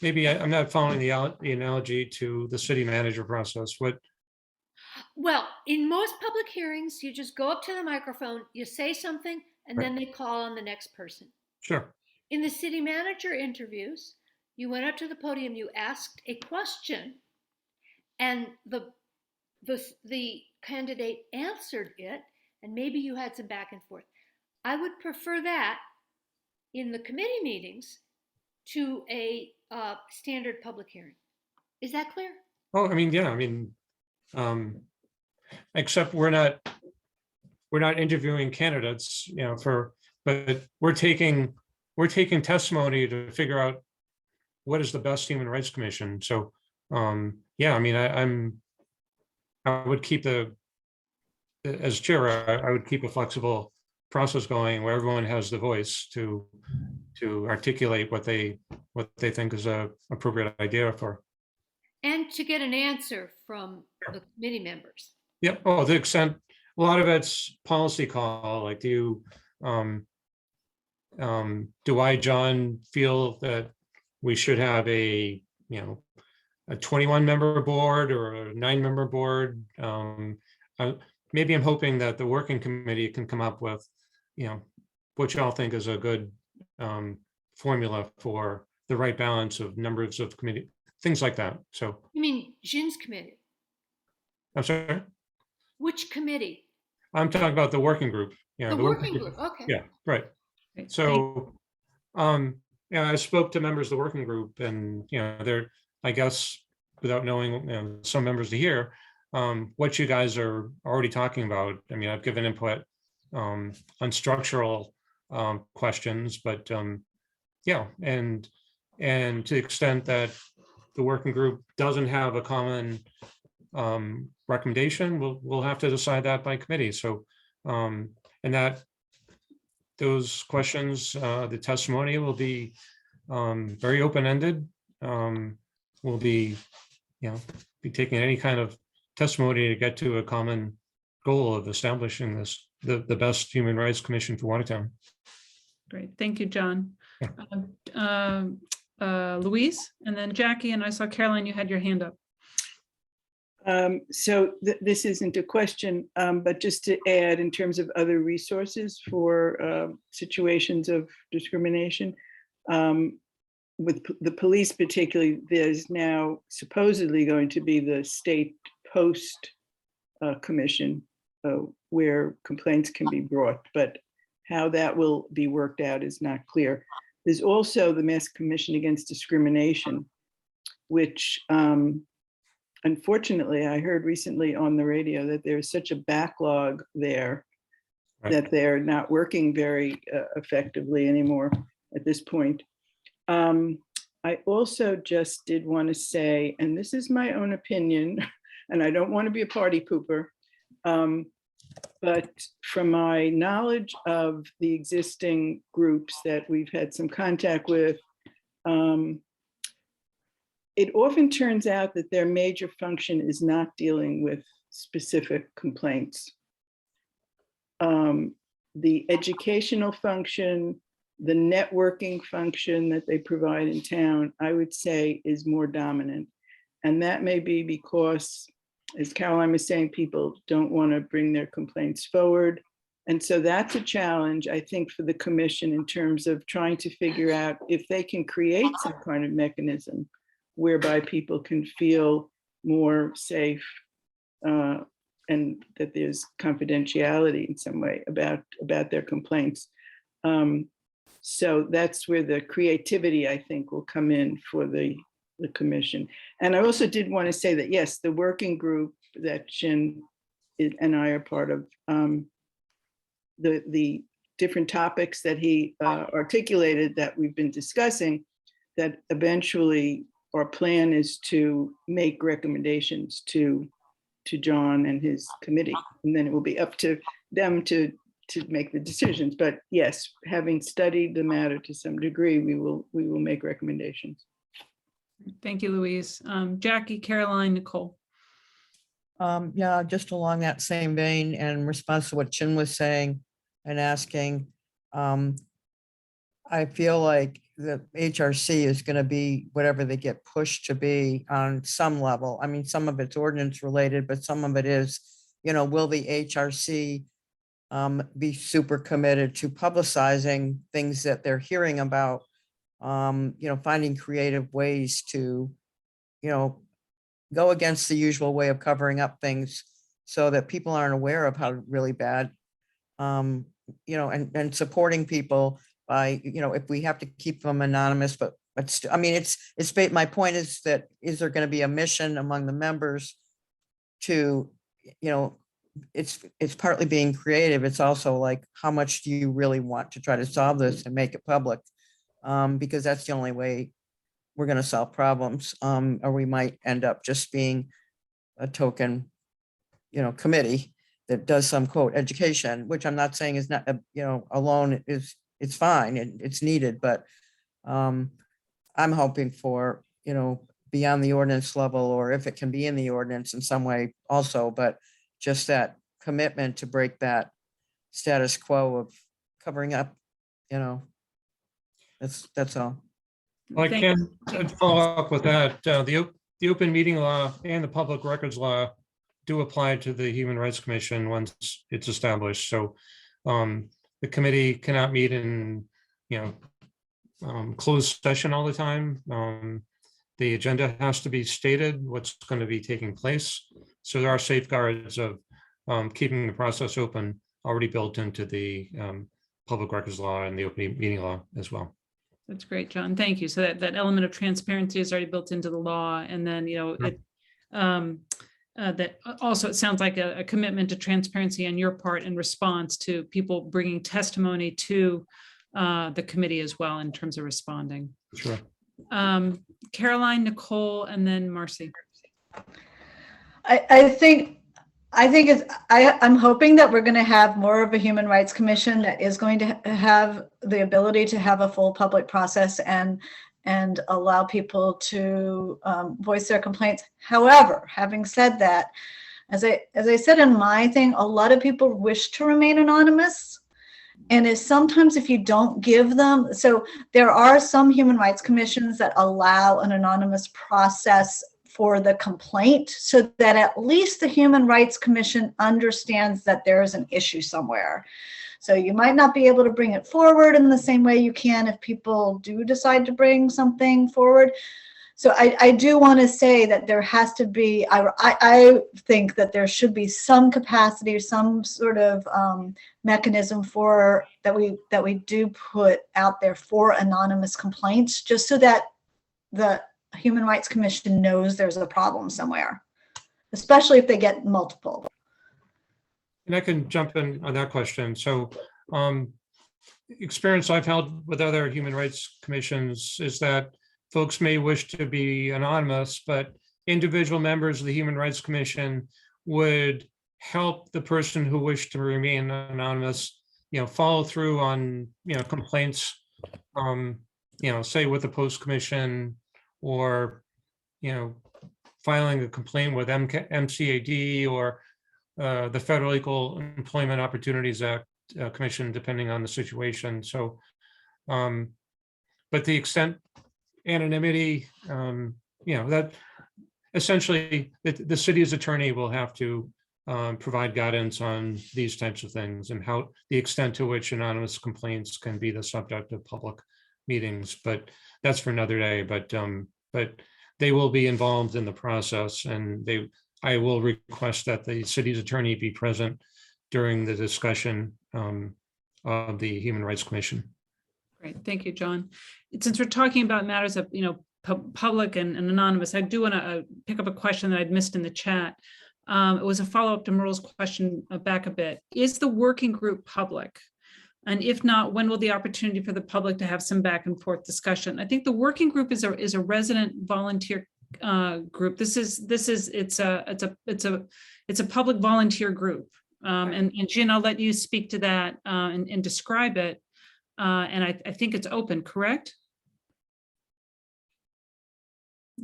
Maybe I'm not following the analogy to the city manager process. What? Well, in most public hearings, you just go up to the microphone, you say something, and then they call on the next person. Sure. In the city manager interviews, you went up to the podium, you asked a question, and the candidate answered it, and maybe you had some back and forth. I would prefer that in the committee meetings to a standard public hearing. Is that clear? Oh, I mean, yeah, I mean, except we're not interviewing candidates, you know, but we're taking testimony to figure out what is the best Human Rights Commission. So, yeah, I mean, I would keep as chair, I would keep a flexible process going where everyone has the voice to articulate what they think is a appropriate idea for. And to get an answer from the committee members. Yep. Oh, the extent, a lot of it's policy call, like do I, John, feel that we should have a 21 member board or a 9-member board? Maybe I'm hoping that the working committee can come up with, what y'all think is a good formula for the right balance of numbers of committee, things like that. So. You mean Jin's committee? I'm sorry? Which committee? I'm talking about the working group. Yeah, The working group, okay. Yeah, right. Great. So, yeah, I spoke to members of the working group, and they're, I guess, without knowing some members to hear what you guys are already talking about. I mean, I've given input on structural questions, but yeah, and to the extent that the working group doesn't have a common recommendation, we'll have to decide that by committee. So, and that those questions, the testimony will be very open-ended. We'll be taking any kind of testimony to get to a common goal of establishing the best Human Rights Commission for Watertown. Great, thank you, John. Yeah. Louise, and then Jackie, and I saw Caroline, you had your hand up. So this isn't a question, but just to add in terms of other resources for situations of discrimination, with the police particularly, there's now supposedly going to be the state post commission where complaints can be brought, but how that will be worked out is not clear. There's also the Mass Commission Against Discrimination, which unfortunately, I heard recently on the radio that there's such a backlog there that they're not working very effectively anymore at this point. I also just did want to say, and this is my own opinion, and I don't want to be a party pooper, but from my knowledge of the existing groups that we've had some contact with, it often turns out that their major function is not dealing with specific complaints. The educational function, the networking function that they provide in town, I would say is more dominant. And that may be because, as Caroline was saying, people don't want to bring their complaints forward. And so that's a challenge, I think, for the commission in terms of trying to figure out if they can create some kind of mechanism whereby people can feel more safe and that there's confidentiality in some way about their complaints. So that's where the creativity, I think, will come in for the commission. And I also did want to say that, yes, the working group that Xin and I are part of, the different topics that he articulated that we've been discussing, that eventually our plan is to make recommendations to John and his committee, and then it will be up to them to make the decisions. But yes, having studied the matter to some degree, we will make recommendations. Thank you, Louise. Jackie, Caroline, Nicole. Yeah, just along that same vein and in response to what Chin was saying and asking, I feel like the HRC is going to be whatever they get pushed to be on some level. I mean, some of it's ordinance related, but some of it is, will the HRC be super committed to publicizing things that they're hearing about, finding creative ways to, go against the usual way of covering up things so that people aren't aware of how really bad, and supporting people by, if we have to keep them anonymous, but but I mean, my point is that, is there going to be a mission among the members to, it's partly being creative. It's also like, how much do you really want to try to solve this and make it public? Because that's the only way we're going to solve problems. Or we might end up just being a token, committee that does some quote education, which I'm not saying is not, alone it's fine and it's needed, but I'm hoping for, beyond the ordinance level, or if it can be in the ordinance in some way also, but just that commitment to break that status quo of covering up, that's all. I Thank can follow up with that. The open meeting law and the public records law do apply to the Human Rights Commission once it's established. So the committee cannot meet in, closed session all the time. The agenda has to be stated, what's going to be taking place. So there are safeguards of keeping the process open already built into the public records law and the open meeting law as well. That's great, John. Thank you. So that element of transparency is already built into the law. And then, that also, it sounds like a commitment to transparency on your part in response to people bringing testimony to the committee as well in terms of responding. Sure. Caroline, Nicole, and then Marcy. I'm hoping that we're going to have more of a Human Rights Commission that is going to have the ability to have a full public process and allow people to voice their complaints. However, having said that, as I said in my thing, a lot of people wish to remain anonymous. And sometimes if you don't give them, so there are some human rights commissions that allow an anonymous process for the complaint, so that at least the Human Rights Commission understands that there is an issue somewhere. So you might not be able to bring it forward in the same way you can if people do decide to bring something forward. So I do want to say that there has to be, I think that there should be some capacity or some sort of mechanism for that we do put out there for anonymous complaints, just so that the Human Rights Commission knows there's a problem somewhere, especially if they get multiple. And I can jump in on that question. So experience I've held with other human rights commissions is that folks may wish to be anonymous, but individual members of the Human Rights Commission would help the person who wished to remain anonymous, follow through on, complaints, say with the Post Commission, or, filing a complaint with MCAD or the Federal Equal Employment Opportunities Act Commission, depending on the situation. So, but the extent anonymity, that essentially the city's attorney will have to provide guidance on these types of things and how the extent to which anonymous complaints can be the subject of public meetings. But that's for another day. But they will be involved in the process, and I will request that the city's attorney be present during the discussion of the Human Rights Commission. Great, thank you, John. Since we're talking about matters of public and anonymous, I do want to pick up a question that I'd missed in the chat. It was a follow-up to Merle's question back a bit. Is the working group public? And if not, when will the opportunity for the public to have some back and forth discussion? I think the working group is a resident volunteer group. It's a public volunteer group. And Jen, I'll let you speak to that and describe it. And I think it's open, correct?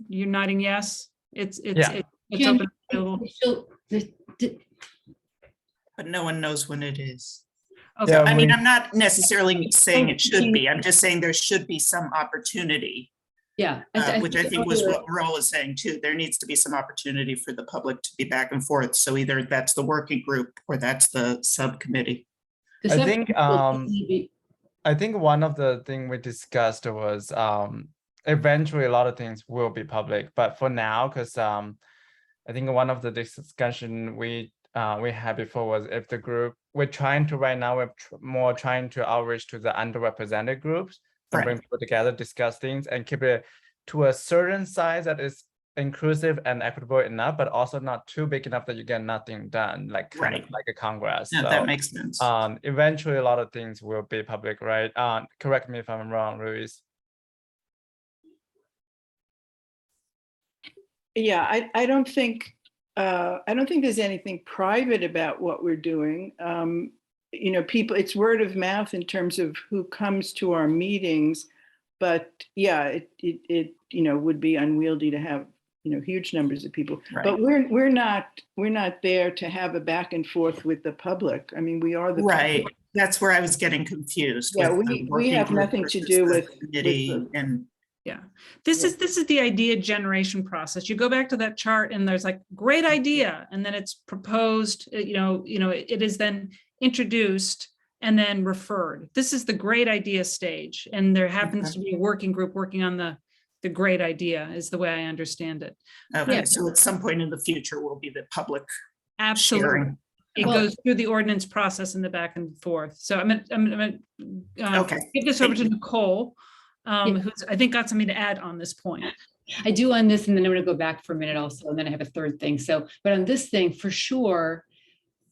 You're nodding yes. It's open. Available. But no one knows when it is. Okay. Yeah, I mean, I'm not necessarily saying it should be. I'm just saying there should be some opportunity, Yeah. which I think was what Merle was saying too. There needs to be some opportunity for the public to be back and forth. So either that's the working group or that's the subcommittee. I think one of the things we discussed was eventually a lot of things will be public, but for now, because I think one of the discussion we had before was if the group we're trying to right now, we're more trying to outreach to the underrepresented groups. and bring Right. people together, discuss things, and keep it to a certain size that is inclusive and equitable enough, but also not too big enough that you get nothing done, like kind of Right. like a Congress. No, So that makes sense. eventually a lot of things will be public, right? Correct me if I'm wrong, Luis. Yeah, I don't think there's anything private about what we're doing. You know, people, it's word of mouth in terms of who comes to our meetings, but yeah, it you know, would be unwieldy to have, you know, huge numbers of people. Right. But we're not there to have a back and forth with the public. I mean, we are the Right. That's where I was getting confused. Yeah, with the we working have group nothing to versus do the with committee the- and Yeah, this is the idea generation process. You go back to that chart and there's like great idea, and then it's proposed, it is then introduced and then referred. This is the great idea stage, and there happens to be a working group working on the great idea, is the way I understand it. okay, Yeah. so at some point in the future will be the public Absolutely. sharing. It Well- goes through the ordinance process in the back and forth. So I'm gonna Okay, give this over thank to Nicole, who's I think got something to add on this point. I do on this, and then I'm going to go back for a minute also, and then I have a third thing. So, but on this thing, for sure,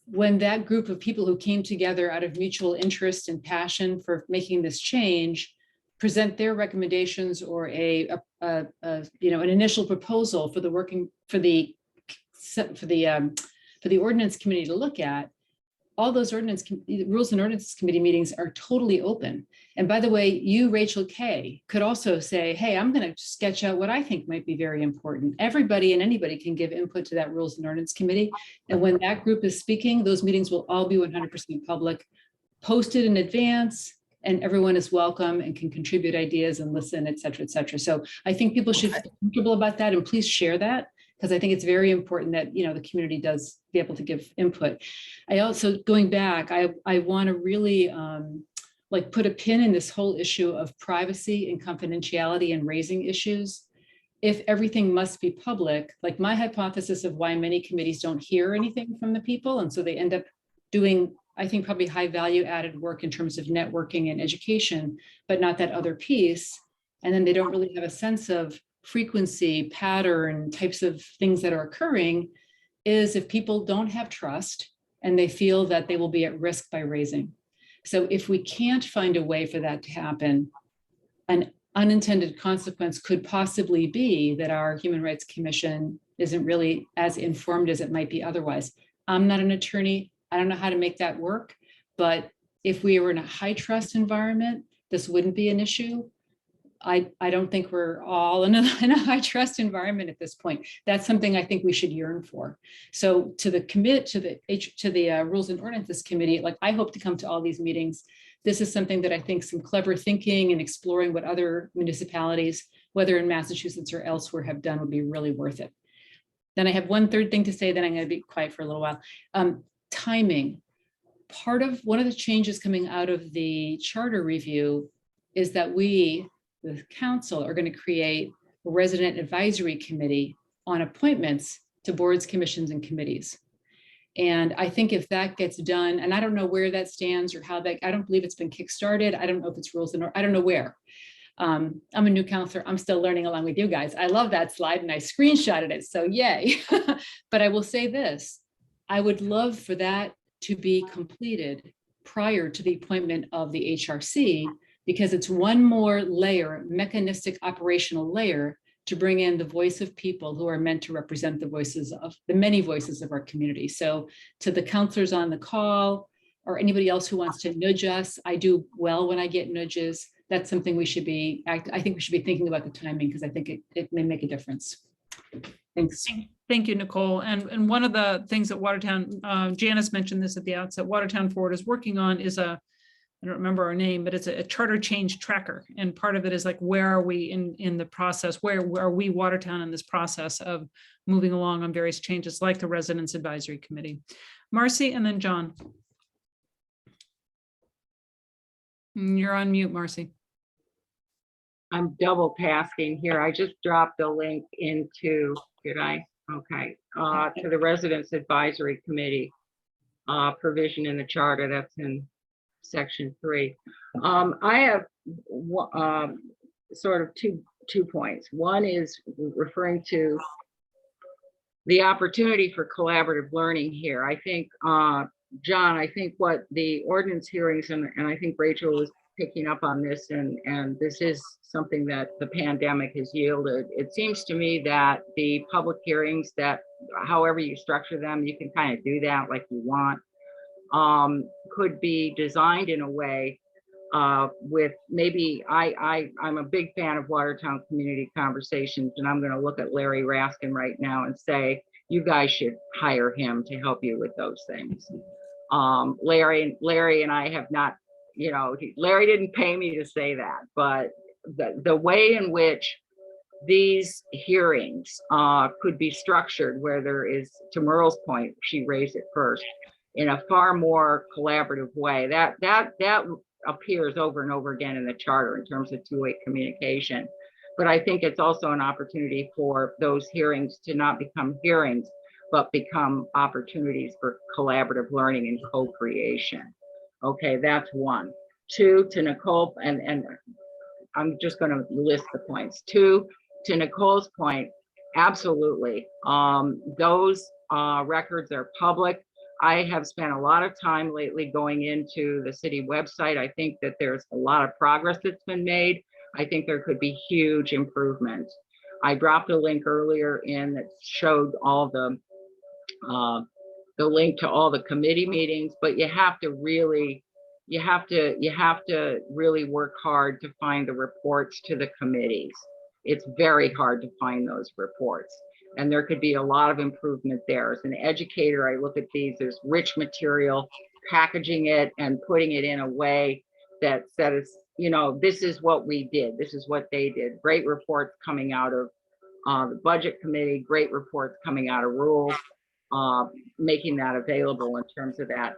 when that group of people who came together out of mutual interest and passion for making this change present their recommendations or an initial proposal for the ordinance committee to look at, all those rules and ordinance committee meetings are totally open. And by the way, you, Rachel Kay, could also say, hey, I'm going to sketch out what I think might be very important. Everybody and anybody can give input to that rules and ordinance committee. And when that group is speaking, those meetings will all be 100% public, posted in advance, and everyone is welcome and can contribute ideas and listen, et cetera, et cetera. So I think people should feel comfortable about that, and please share that, because I think it's very important that, the community does be able to give input. I also, going back, I want to really put a pin in this whole issue of privacy and confidentiality and raising issues. If everything must be public, like my hypothesis of why many committees don't hear anything from the people, and so they end up doing, I think, probably high value added work in terms of networking and education, but not that other piece. And then they don't really have a sense of frequency, pattern, types of things that are occurring, is if people don't have trust and they feel that they will be at risk by raising. So if we can't find a way for that to happen, an unintended consequence could possibly be that our Human Rights Commission isn't really as informed as it might be otherwise. I'm not an attorney. I don't know how to make that work, but if we were in a high trust environment, this wouldn't be an issue. I don't think we're all in a high trust environment at this point. That's something I think we should yearn for. So to the Rules and Ordinances Committee, I hope to come to all these meetings. This is something that I think some clever thinking and exploring what other municipalities, whether in Massachusetts or elsewhere, have done would be really worth it. Then I have one third thing to say, then I'm going to be quiet for a little while. Timing. One of the changes coming out of the charter review is that we, the council, are going to create a resident advisory committee on appointments to boards, commissions, and committees. And I think if that gets done, and I don't know where that stands or how that, I don't believe it's been kickstarted. I don't know if it's rules and I don't know where. I'm a new counselor. I'm still learning along with you guys. I love that slide and I screenshotted it. So yay. But I will say this, I would love for that to be completed prior to the appointment of the HRC, because it's one more layer, mechanistic operational layer, to bring in the voice of people who are meant to represent the many voices of our community. So to the counselors on the call or anybody else who wants to nudge us, I do well when I get nudges. That's something I think we should be thinking about the timing, because I think it may make a difference. Thanks. Thank you, Nicole. And one of the things that Watertown, Janice mentioned this at the outset, Watertown Forward is working on is I don't remember our name, but it's a charter change tracker. And part of it is where are we in the process? Where are we, Watertown, in this process of moving along on various changes like the Residents Advisory Committee? Marcy and then John. You're on mute, Marcy. I'm double tasking here. I just dropped a link into, did I? Okay, to the Residents Advisory Committee provision in the charter. That's in section 3. I have sort of two points. One is referring to the opportunity for collaborative learning here. I think, John, I think what the ordinance hearings, and I think Rachel was picking up on this, and this is something that the pandemic has yielded. It seems to me that the public hearings, that however you structure them, you can kind of do that like you want, could be designed in a way with maybe, I'm a big fan of Watertown Community Conversations, and I'm going to look at Larry Raskin right now and say, you guys should hire him to help you with those things. Larry and I have not, Larry didn't pay me to say that, but the way in which these hearings could be structured, where there is, to Merle's point, she raised it first, in a far more collaborative way, that appears over and over again in the charter in terms of two-way communication. But I think it's also an opportunity for those hearings to not become hearings, but become opportunities for collaborative learning and co-creation. Okay, that's one. Two, to Nicole, and I'm just going to list the points. Two, to Nicole's point, absolutely. Those records are public. I have spent a lot of time lately going into the city website. I think that there's a lot of progress that's been made. I think there could be huge improvements. I dropped a link earlier in that showed all the link to all the committee meetings, but you have to really work hard to find the reports to the committees. It's very hard to find those reports. And there could be a lot of improvement there. As an educator, I look at these as rich material, packaging it and putting it in a way that says, this is what we did. This is what they did. Great reports coming out of the budget committee, great reports coming out of rules, making that available in terms of that.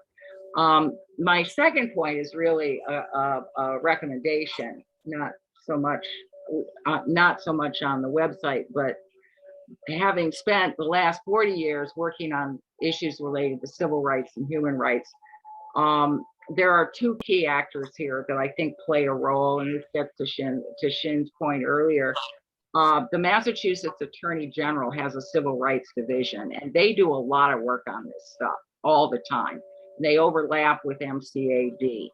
My second point is really a recommendation, not so much on the website, but having spent the last 40 years working on issues related to civil rights and human rights, there are two key actors here that I think play a role, and this gets to Shin's point earlier. The Massachusetts Attorney General has a civil rights division, and they do a lot of work on this stuff all the time. They overlap with MCAD.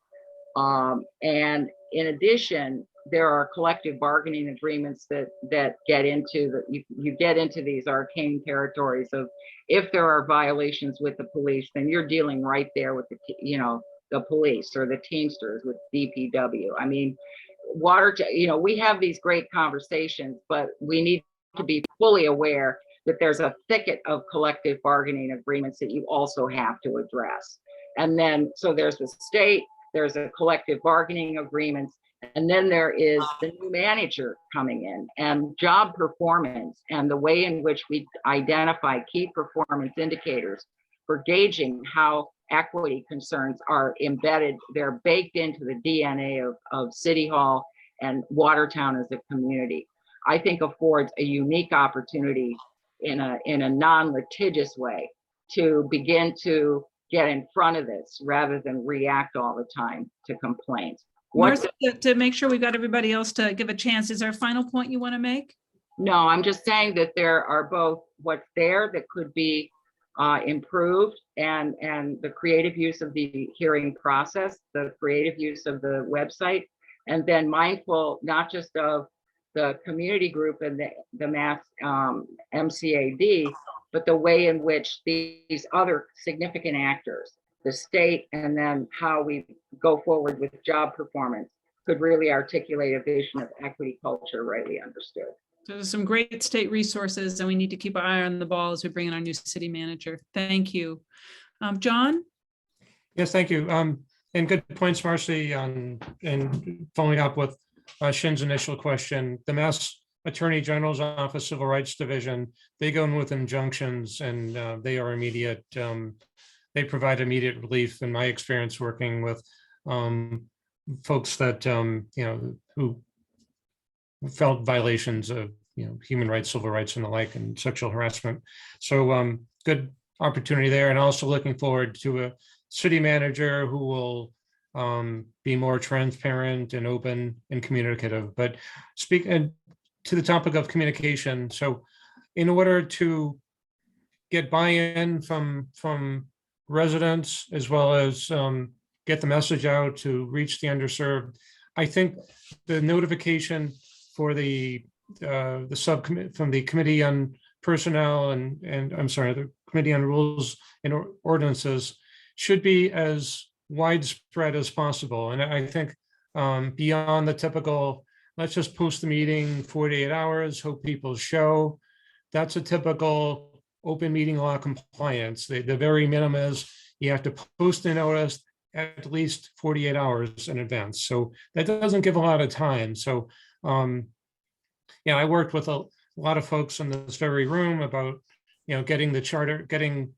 And in addition, there are collective bargaining agreements that get into you get into these arcane territories of, if there are violations with the police, then you're dealing right there with the police, or the Teamsters with DPW. I mean, we have these great conversations, but we need to be fully aware that there's a thicket of collective bargaining agreements that you also have to address. And then, so there's the state, there's a collective bargaining agreements, and then there is the new manager coming in, and job performance, and the way in which we identify key performance indicators for gauging how equity concerns are embedded. They're baked into the DNA of City Hall and Watertown as a community. I think affords a unique opportunity in a non-litigious way to begin to get in front of this rather than react all the time to complaints. Martha, to make sure we've got everybody else to give a chance, is there a final point you want to make? No, I'm just saying that there are both what's there that could be improved, and the creative use of the hearing process, the creative use of the website, and then mindful not just of the community group and the Mass MCAD, but the way in which these other significant actors, the state, and then how we go forward with job performance, could really articulate a vision of equity culture rightly understood. So there's some great state resources, and we need to keep our eye on the ball as we bring in our new city manager. Thank you. John? Yes, thank you. And good points, Marcy, and following up with Shin's initial question. The Mass Attorney General's Office Civil Rights Division, they go in with injunctions, and they are immediate. They provide immediate relief, in my experience working with folks that who felt violations of human rights, civil rights, and the like, and sexual harassment. So good opportunity there, and also looking forward to a city manager who will be more transparent and open and communicative. But speaking to the topic of communication, so in order to get buy-in from residents as well as get the message out to reach the underserved, I think the notification for the subcommittee from the Committee on Personnel and I'm sorry, the Committee on Rules and Ordinances should be as widespread as possible. And I think beyond the typical, let's just post the meeting 48 hours, hope people show, that's a typical open meeting law compliance. The very minimum is you have to post a notice at least 48 hours in advance. So that doesn't give a lot of time. So yeah, I worked with a lot of folks in this very room about, getting the charter, getting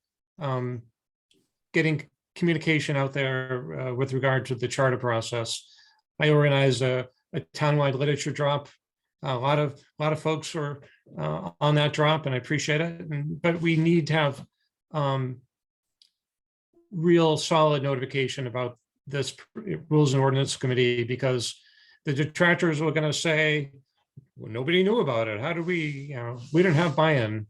communication out there with regard to the charter process. I organized a townwide literature drop. A lot of folks were on that drop, and I appreciate it. But we need to have real solid notification about this Rules and Ordinance Committee, because the detractors were going to say, well, nobody knew about it. How do we, we didn't have buy-in.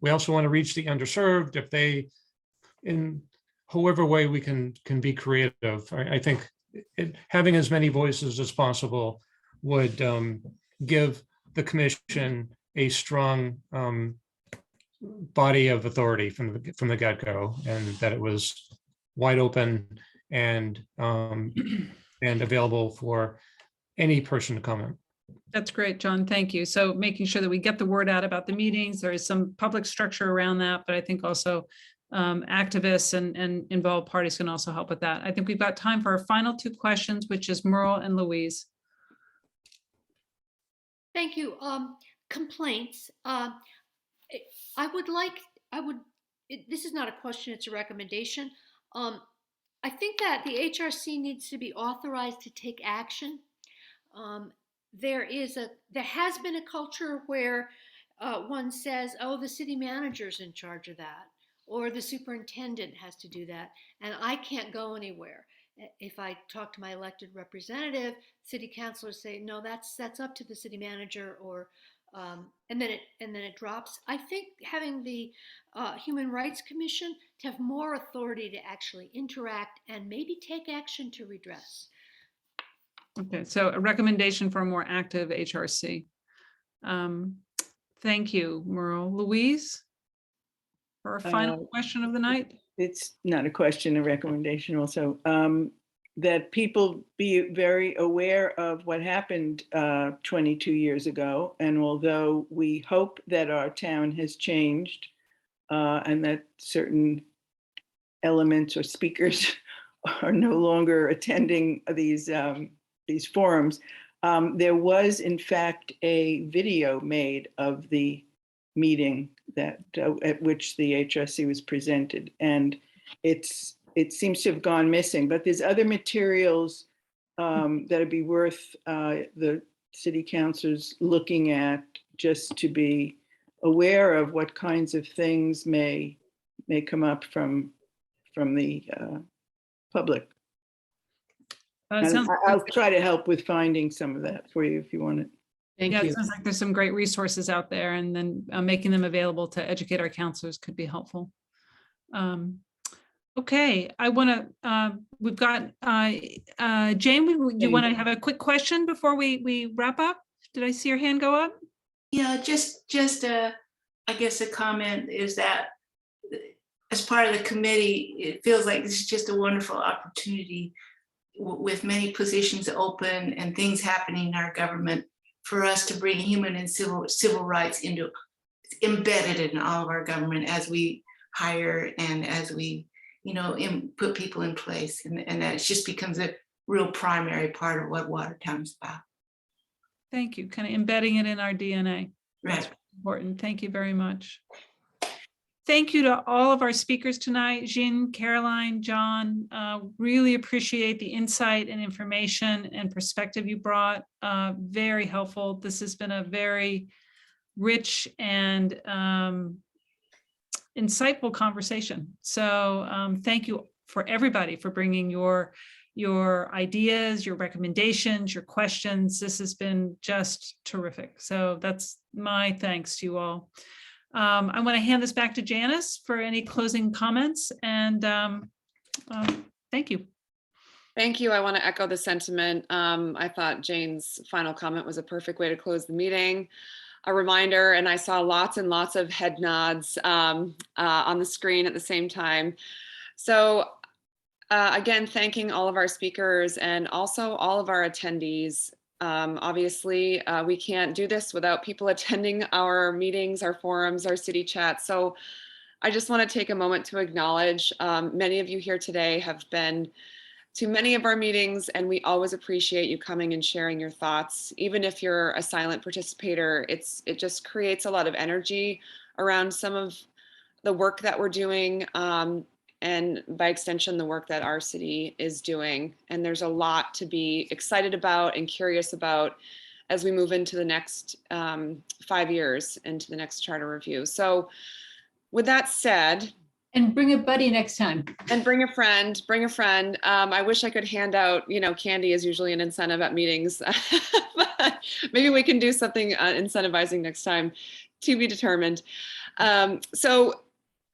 We also want to reach the underserved. If they, in however way we can be creative, I think having as many voices as possible would give the commission a strong body of authority from the get-go, and that it was wide open and available for any person to comment. That's great, John. Thank you. So making sure that we get the word out about the meetings, there is some public structure around that, but I think also activists and involved parties can also help with that. I think we've got time for our final two questions, which is Merle and Louise. Thank you. Complaints. This is not a question, it's a recommendation. I think that the HRC needs to be authorized to take action. There has been a culture where one says, oh, the city manager's in charge of that, or the superintendent has to do that, and I can't go anywhere. If I talk to my elected representative, city councilors say, no, that's up to the city manager, or and then it drops. I think having the Human Rights Commission to have more authority to actually interact and maybe take action to redress. Okay, so a recommendation for a more active HRC. Thank you, Merle. Louise, for our final question of the night. It's not a question, a recommendation also, that people be very aware of what happened 22 years ago. And although we hope that our town has changed and that certain elements or speakers are no longer attending these forums, there was in fact a video made of the meeting that at which the HRC was presented, and it seems to have gone missing. But there's other materials that'd be worth the city councilors looking at, just to be aware of what kinds of things may come up from the public. I'll try to help with finding some of that for you if you want it. Thank Yeah, you. it sounds like there's some great resources out there, and then making them available to educate our counselors could be helpful. Okay, I want to, we've got Jane, you want to have a quick question before we wrap up? Did I see your hand go up? Yeah, just I guess a comment is that as part of the committee, it feels like this is just a wonderful opportunity with many positions open and things happening in our government for us to bring human and civil rights embedded in all of our government as we hire and as we, put people in place. And that it just becomes a real primary part of what Watertown is about. Thank you. Kind of embedding it in our DNA. Right. That's important. Thank you very much. Thank you to all of our speakers tonight, Xin, Caroline, John. Really appreciate the insight and information and perspective you brought. Very helpful. This has been a very rich and insightful conversation. So thank you for everybody for bringing your your ideas, your recommendations, your questions. This has been just terrific. So that's my thanks to you all. I want to hand this back to Janice for any closing comments, and thank you. Thank you. I want to echo the sentiment. I thought Jane's final comment was a perfect way to close the meeting. A reminder, and I saw lots and lots of head nods on the screen at the same time. So again, thanking all of our speakers and also all of our attendees. Obviously, we can't do this without people attending our meetings, our forums, our city chats. So I just want to take a moment to acknowledge many of you here today have been to many of our meetings, and we always appreciate you coming and sharing your thoughts. Even if you're a silent participator, it just creates a lot of energy around some of the work that we're doing, and by extension, the work that our city is doing. And there's a lot to be excited about and curious about as we move into the next 5 years, into the next charter review. So with that said, And bring a buddy next time. and bring a friend, bring a friend. I wish I could hand out, candy is usually an incentive at meetings. But maybe we can do something incentivizing next time, to be determined. So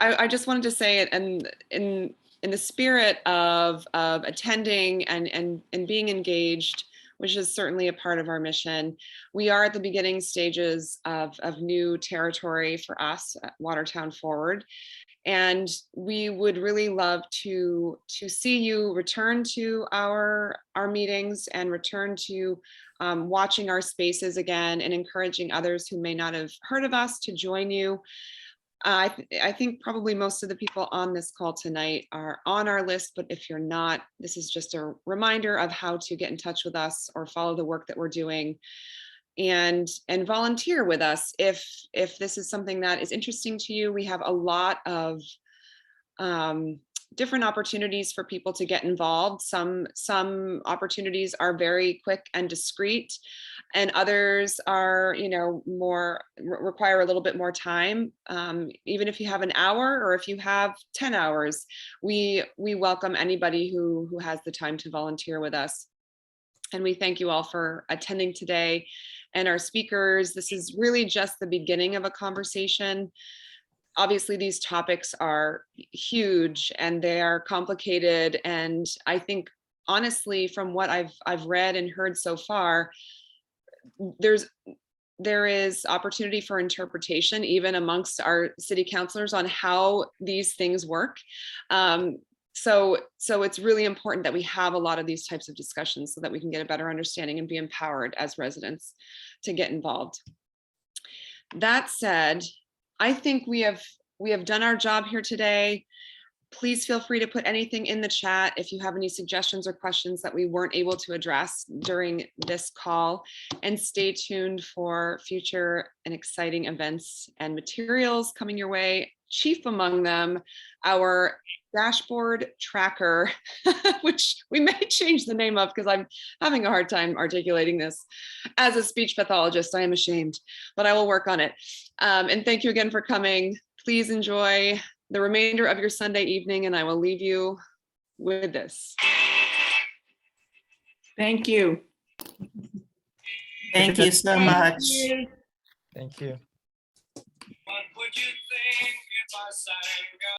I just wanted to say it, and in the spirit of attending and being engaged, which is certainly a part of our mission, we are at the beginning stages of new territory for us at Watertown Forward. And we would really love to see you return to our meetings and return to watching our spaces again, and encouraging others who may not have heard of us to join you. I think probably most of the people on this call tonight are on our list, but if you're not, this is just a reminder of how to get in touch with us or follow the work that we're doing, and volunteer with us if this is something that is interesting to you. We have a lot of different opportunities for people to get involved. Some opportunities are very quick and discreet, and others are, more require a little bit more time. Even if you have an hour, or if you have 10 hours, we welcome anybody who has the time to volunteer with us. And we thank you all for attending today, and our speakers. This is really just the beginning of a conversation. Obviously, these topics are huge and they are complicated. And I think, honestly, from what I've read and heard so far, there is opportunity for interpretation, even amongst our city councilors, on how these things work. So it's really important that we have a lot of these types of discussions so that we can get a better understanding and be empowered as residents to get involved. That said, I think we have done our job here today. Please feel free to put anything in the chat if you have any suggestions or questions that we weren't able to address during this call, and stay tuned for future and exciting events and materials coming your way. Chief among them, our dashboard tracker, which we may change the name of because I'm having a hard time articulating this. As a speech pathologist, I am ashamed, but I will work on it. And thank you again for coming. Please enjoy the remainder of your Sunday evening, and I will leave you with this. Thank you. Thank you so much. Thank you. What would you think if I sang